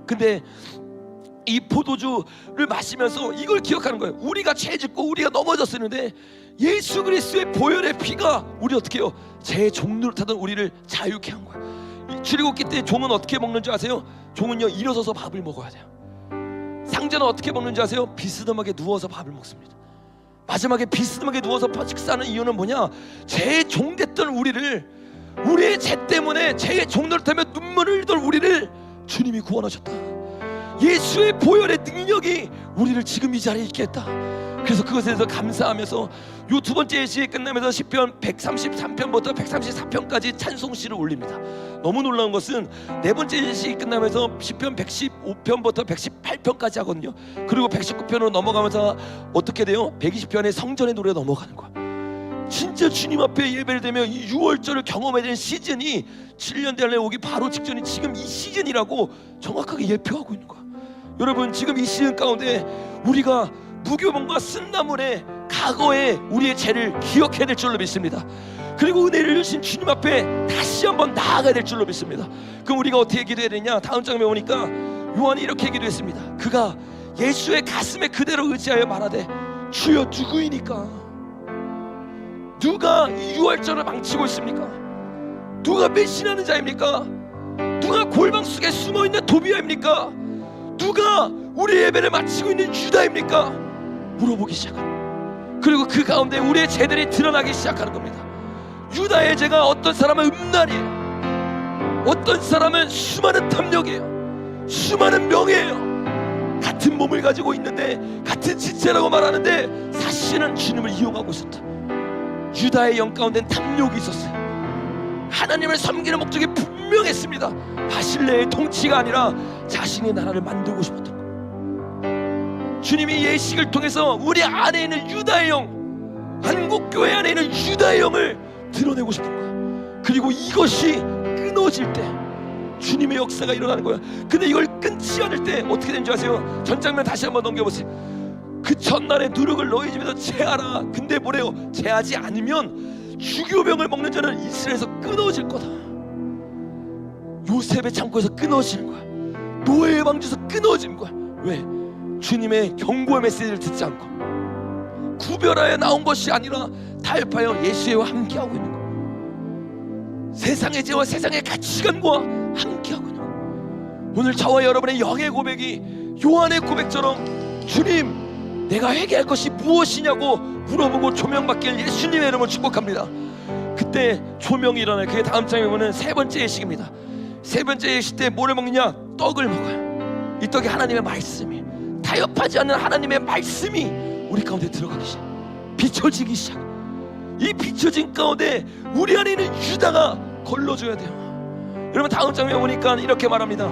근데 이 포도주를 마시면서 이걸 기억하는 거예요. 우리가 죄 짓고 우리가 넘어졌었는데 예수 그리스도의 보혈의 피가 우리 어떻게 해요? 죄의 종로를 타던 우리를 자유케 한 거예요. 출애굽기 때 종은 어떻게 먹는 줄 아세요? 종은요, 일어서서 밥을 먹어야 돼요. 상제는 어떻게 먹는지 아세요? 비스듬하게 누워서 밥을 먹습니다. 마지막에 비스듬하게 누워서 식사하는 이유는 뭐냐? 죄의 종됐던 우리를, 우리의 죄 때문에 죄의 종로를 타며 눈물을 흘리던 우리를 주님이 구원하셨다. 예수의 보혈의 능력이 우리를 지금 이 자리에 있게 했다. 그래서 그것에 대해서 감사하면서 요 두 번째 예식이 끝나면서 시편 133편부터 134편까지 찬송시를 올립니다. 너무 놀라운 것은 네 번째 예식이 끝나면서 시편 115편부터 118편까지 하거든요. 그리고 119편으로 넘어가면서 어떻게 돼요? 120편의 성전의 노래 넘어가는 거야. 진짜 주님 앞에 예배를 드리며 이 6월절을 경험해야 되는 시즌이 7년 전에 오기 바로 직전이 지금 이 시즌이라고 정확하게 예표하고 있는 거야. 여러분, 지금 이 시즌 가운데 우리가 무교병과 쓴나물의 과거의 우리의 죄를 기억해야 될 줄로 믿습니다. 그리고 은혜를 주신 주님 앞에 다시 한번 나아가야 될 줄로 믿습니다. 그럼 우리가 어떻게 기도해야 되냐? 다음 장면에 보니까 요한이 이렇게 기도했습니다. 그가 예수의 가슴에 그대로 의지하여 말하되 주여 누구이니까? 누가 이 유월절을 망치고 있습니까? 누가 배신하는 자입니까? 누가 골방 속에 숨어있는 도비아입니까? 누가 우리 예배를 마치고 있는 유다입니까? 물어보기 시작합니다. 그리고 그 가운데 우리의 죄들이 드러나기 시작하는 겁니다. 유다의 죄가 어떤 사람은 음란이에요, 어떤 사람은 수많은 탐욕이에요, 수많은 명예예요. 같은 몸을 가지고 있는데 같은 지체라고 말하는데 사실은 주님을 이용하고 있었다. 유다의 영 가운데는 탐욕이 있었어요. 하나님을 섬기는 목적이 분명했습니다. 바실레의 통치가 아니라 자신의 나라를 만들고 싶었던 거예요. 주님이 예식을 통해서 우리 안에 있는 유다의 영, 한국교회 안에 있는 유다의 영을 드러내고 싶은 거예요. 그리고 이것이 끊어질 때 주님의 역사가 일어나는 거예요. 근데 이걸 끊지 않을 때 어떻게 되는 줄 아세요? 전 장면 다시 한번 넘겨보세요. 그 첫날에 누룩을 너희 집에서 제하라. 근데 뭐래요? 제하지 않으면 주교병을 먹는 자는 이스라엘에서 끊어질 거다. 요셉의 창고에서 끊어지는 거야. 노예의 방주에서 끊어지는 거야. 왜? 주님의 경고의 메시지를 듣지 않고 구별하여 나온 것이 아니라 타협하여 예수와 함께하고 있는 거야. 세상의 죄와 세상의 가치관과 함께하고 있는 거야. 오늘 저와 여러분의 영의 고백이 요한의 고백처럼 주님, 내가 회개할 것이 무엇이냐고 물어보고 조명받길 예수님의 이름으로 축복합니다. 그때 조명이 일어나요. 그게 다음 장에 보면 세 번째 예식입니다. 세 번째 예식 때 뭐를 먹느냐? 떡을 먹어요. 이 떡이 하나님의 말씀이, 타협하지 않는 하나님의 말씀이 우리 가운데 들어가기 시작, 비춰지기 시작. 이 비춰진 가운데 우리 안에 있는 유다가 걸러줘야 돼요. 여러분, 다음 장면에 보니까 이렇게 말합니다.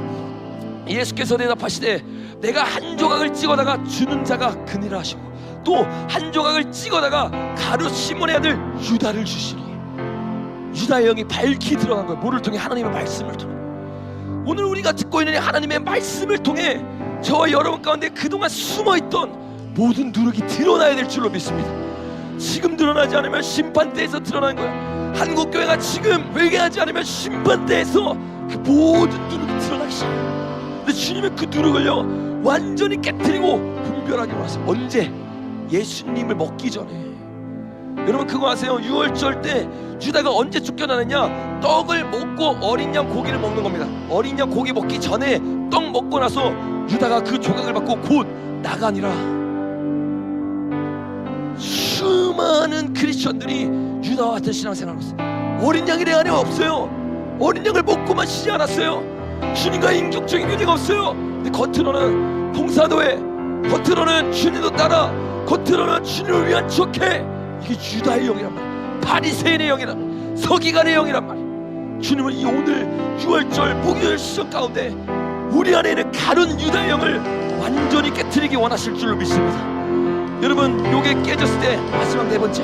예수께서 대답하시되 내가 한 조각을 찍어다가 주는 자가 그니라 하시고 또 한 조각을 찍어다가 가룟 시몬의 아들 유다를 주시니. 유다의 영이 밝히 드러난 거예요. 뭐를 통해? 하나님의 말씀을 통해. 오늘 우리가 듣고 있는 하나님의 말씀을 통해 저와 여러분 가운데 그동안 숨어있던 모든 누룩이 드러나야 될 줄로 믿습니다. 지금 드러나지 않으면 심판대에서 드러나는 거야. 한국교회가 지금 회개하지 않으면 심판대에서 그 모든 누룩이 드러나기 시작해요. 근데 주님은 그 누룩을요 완전히 깨트리고 분별하게 하세요. 언제? 예수님을 먹기 전에. 여러분 그거 아세요? 유월절 때 유다가 언제 쫓겨나느냐? 떡을 먹고 어린 양 고기를 먹는 겁니다. 어린 양 고기 먹기 전에 떡 먹고 나서 유다가 그 조각을 받고 곧 나가니라. 수많은 크리스천들이 유다와 같은 신앙생활을 했어요. 어린 양이 내 안에 없어요. 어린 양을 먹고만 쉬지 않았어요. 주님과 인격적인 교제가 없어요. 근데 겉으로는 봉사도해, 겉으로는 주님도 따라, 겉으로는 주님을 위한 척해. 이게 유다의 영이란 말이야. 바리새인의 영이란 말이야. 서기관의 영이란 말이야. 주님은 이 오늘 6월절 목요일 시점 가운데 우리 안에 있는 가룟 유다의 영을 완전히 깨트리기 원하실 줄로 믿습니다. 여러분, 요게 깨졌을 때 마지막 네 번째,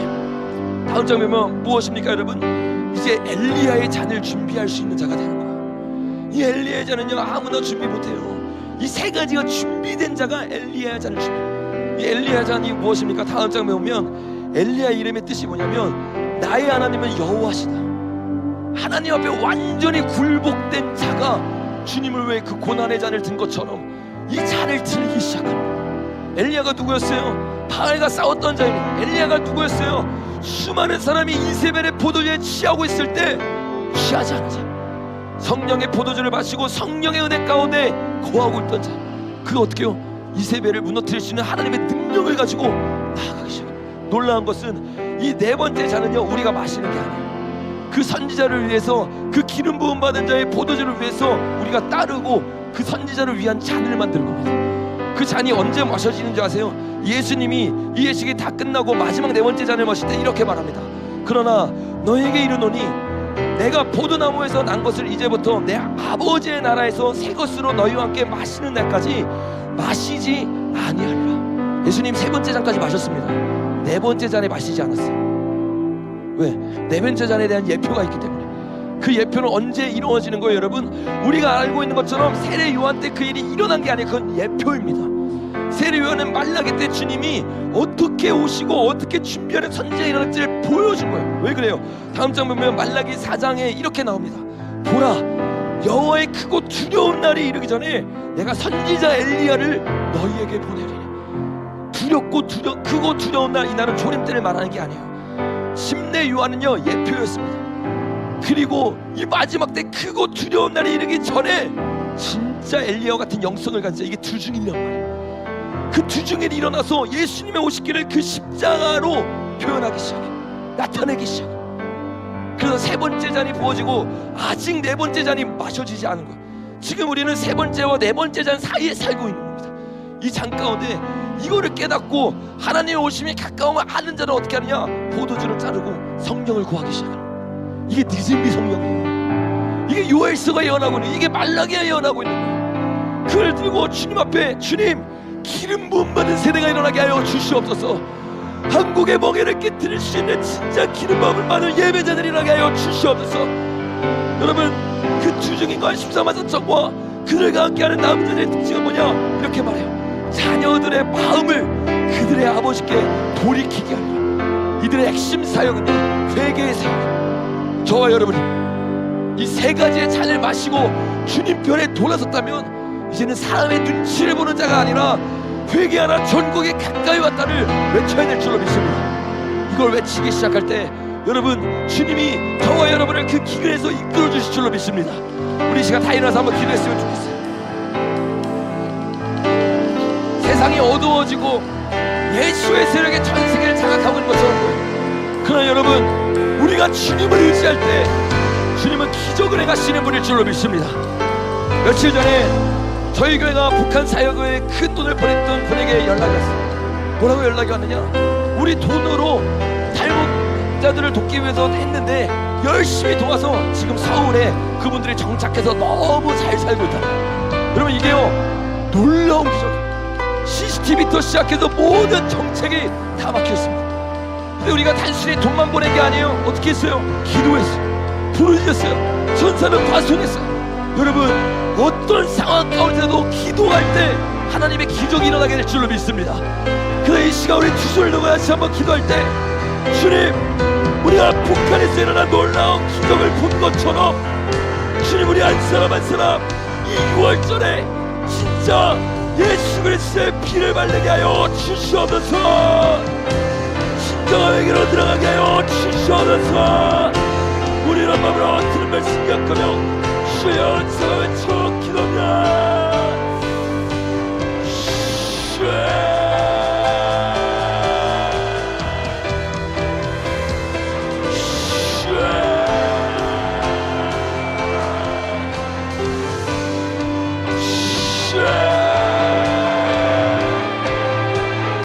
다음 장면은 무엇입니까? 여러분, 이제 엘리야의 잔을 준비할 수 있는 자가 되는 거야. 이 엘리야의 잔은요 아무나 준비 못해요. 이 세 가지가 준비된 자가 엘리야의 잔을 준비해요. 이 엘리야의 잔이 무엇입니까? 다음 장면에 보면 엘리야의 이름의 뜻이 뭐냐면 나의 하나님은 여호와시다. 하나님 앞에 완전히 굴복된 자가 주님을 위해 그 고난의 잔을 든 것처럼 이 잔을 들기 시작합니다. 엘리야가 누구였어요? 바알과 싸웠던 자입니다. 엘리야가 누구였어요? 수많은 사람이 이세벨의 포도주에 취하고 있을 때 취하지 않은 자, 성령의 포도주를 마시고 성령의 은혜 가운데 거하고 있던 자. 그가 어떻게 해요? 이세벨을 무너뜨릴 수 있는 하나님의 능력을 가지고 나아가기 시작해요. 놀라운 것은 이 네 번째 잔은요 우리가 마시는 게 아니에요. 그 선지자를 위해서, 그 기름 부음 받은 자의 포도주를 위해서 우리가 따르고 그 선지자를 위한 잔을 만드는 겁니다. 그 그 잔이 언제 마셔지는 줄 아세요? 예수님이 이 예식이 다 끝나고 마지막 네 번째 잔을 마실 때 이렇게 말합니다. 그러나 너에게 이르노니 내가 포도나무에서 난 것을 이제부터 내 아버지의 나라에서 새 것으로 너희와 함께 마시는 날까지 마시지 아니하리라. 예수님 세 번째 잔까지 마셨습니다. 네 번째 잔에 마시지 않았어요. 왜? 네 번째 잔에 대한 예표가 있기 때문에. 그 예표는 언제 이루어지는 거예요, 여러분? 우리가 알고 있는 것처럼 세례 요한 때 그 일이 일어난 게 아니에요. 그건 예표입니다. 세례 요한은 말라기 때 주님이 어떻게 오시고 어떻게 준비하는 선지자 일어날지를 보여준 거예요. 왜 그래요? 다음 장 보면 말라기 4장에 이렇게 나옵니다. 보라, 여호와의 크고 두려운 날이 이르기 전에 내가 선지자 엘리야를 너희에게 보내리니. 크고 두려운 날, 이 날은 조림 때를 말하는 게 아니에요. 심내 요한은요 예표였습니다. 그리고 이 마지막 때 크고 두려운 날이 이르기 전에 진짜 엘리야 같은 영성을 가진 이게 두 중이란 말이에요. 그 두 중에 일어나서 예수님의 오시기를 그 십자가로 표현하기 시작해, 나타내기 시작해. 그래서 세 번째 잔이 부어지고 아직 네 번째 잔이 마셔지지 않은 거예요. 지금 우리는 세 번째와 네 번째 잔 사이에 살고 있는 겁니다. 이 잔 가운데 이거를 깨닫고 하나님의 오심이 가까우면 아는 자는 어떻게 하느냐? 포도주를 자르고 성령을 구하기 시작하는 거예요. 이게 니즘리 성령이에요. 이게 요엘서가 예언하고 있는, 이게 말라기가 예언하고 있는 거예요. 그걸 들고 주님 앞에, 주님 기름 부음 받은 세대가 일어나게 하여 주시옵소서. 한국의 멍에를 깨뜨릴 수 있는 진짜 기름 부음을 받은 예배자들이 일어나게 하여 주시옵소서. 여러분, 그 주중인과 14만 4천과 그들과 함께하는 남자들의 특징은 뭐냐? 이렇게 말해요. 자녀들의 마음을 그들의 아버지께 돌이키게 하리라. 이들의 핵심 사역은요, 회개의 사역. 저와 여러분이 이 세 가지의 잔을 마시고 주님 편에 돌아섰다면 이제는 사람의 눈치를 보는 자가 아니라 회개하라 전국에 가까이 왔다를 외쳐야 될 줄로 믿습니다. 이걸 외치기 시작할 때 여러분, 주님이 저와 여러분을 그 기근에서 이끌어 주실 줄로 믿습니다. 우리 시간 다 일어나서 한번 기도했으면 좋겠어요. 세상이 어두워지고 예수의 세력의 전 세계를 장악하고 있는 것처럼 보여요. 그러나 여러분, 우리가 주님을 의지할 때 주님은 기적을 행하시는 분일 줄로 믿습니다. 며칠 전에 저희 교회가 북한 사역에 큰 돈을 보냈던 분에게 연락이 왔어요. 뭐라고 연락이 왔느냐? 우리 돈으로 탈북자들을 돕기 위해서 했는데 열심히 도와서 지금 서울에 그분들이 정착해서 너무 잘 살고 있다. 여러분, 이게요 놀라운 기적이에요. CCTV부터 시작해서 모든 정책이 다 막혀있습니다. 근데 우리가 단순히 돈만 보낸 게 아니에요. 어떻게 했어요? 기도했어요. 부르짖었어요. 전사는 파송했어요. 여러분, 어떤 상황 가운데도 기도할 때 하나님의 기적이 일어나게 될 줄로 믿습니다. 그래서 이 시간 우리 두 손을 들고 같이 한번 기도할 때, 주님, 우리가 북한에서 일어난 놀라운 기적을 본 것처럼 주님, 우리 한 사람 한 사람 이 6월절에 진짜 예수 그리스도의 피를 바르게 하여 주시옵소서. 진정한 회개로 들어가게 하여 주시옵소서. 우리 이런 마음으로 들은 말씀 기억하며 주여, 주여 외쳐 기도합니다.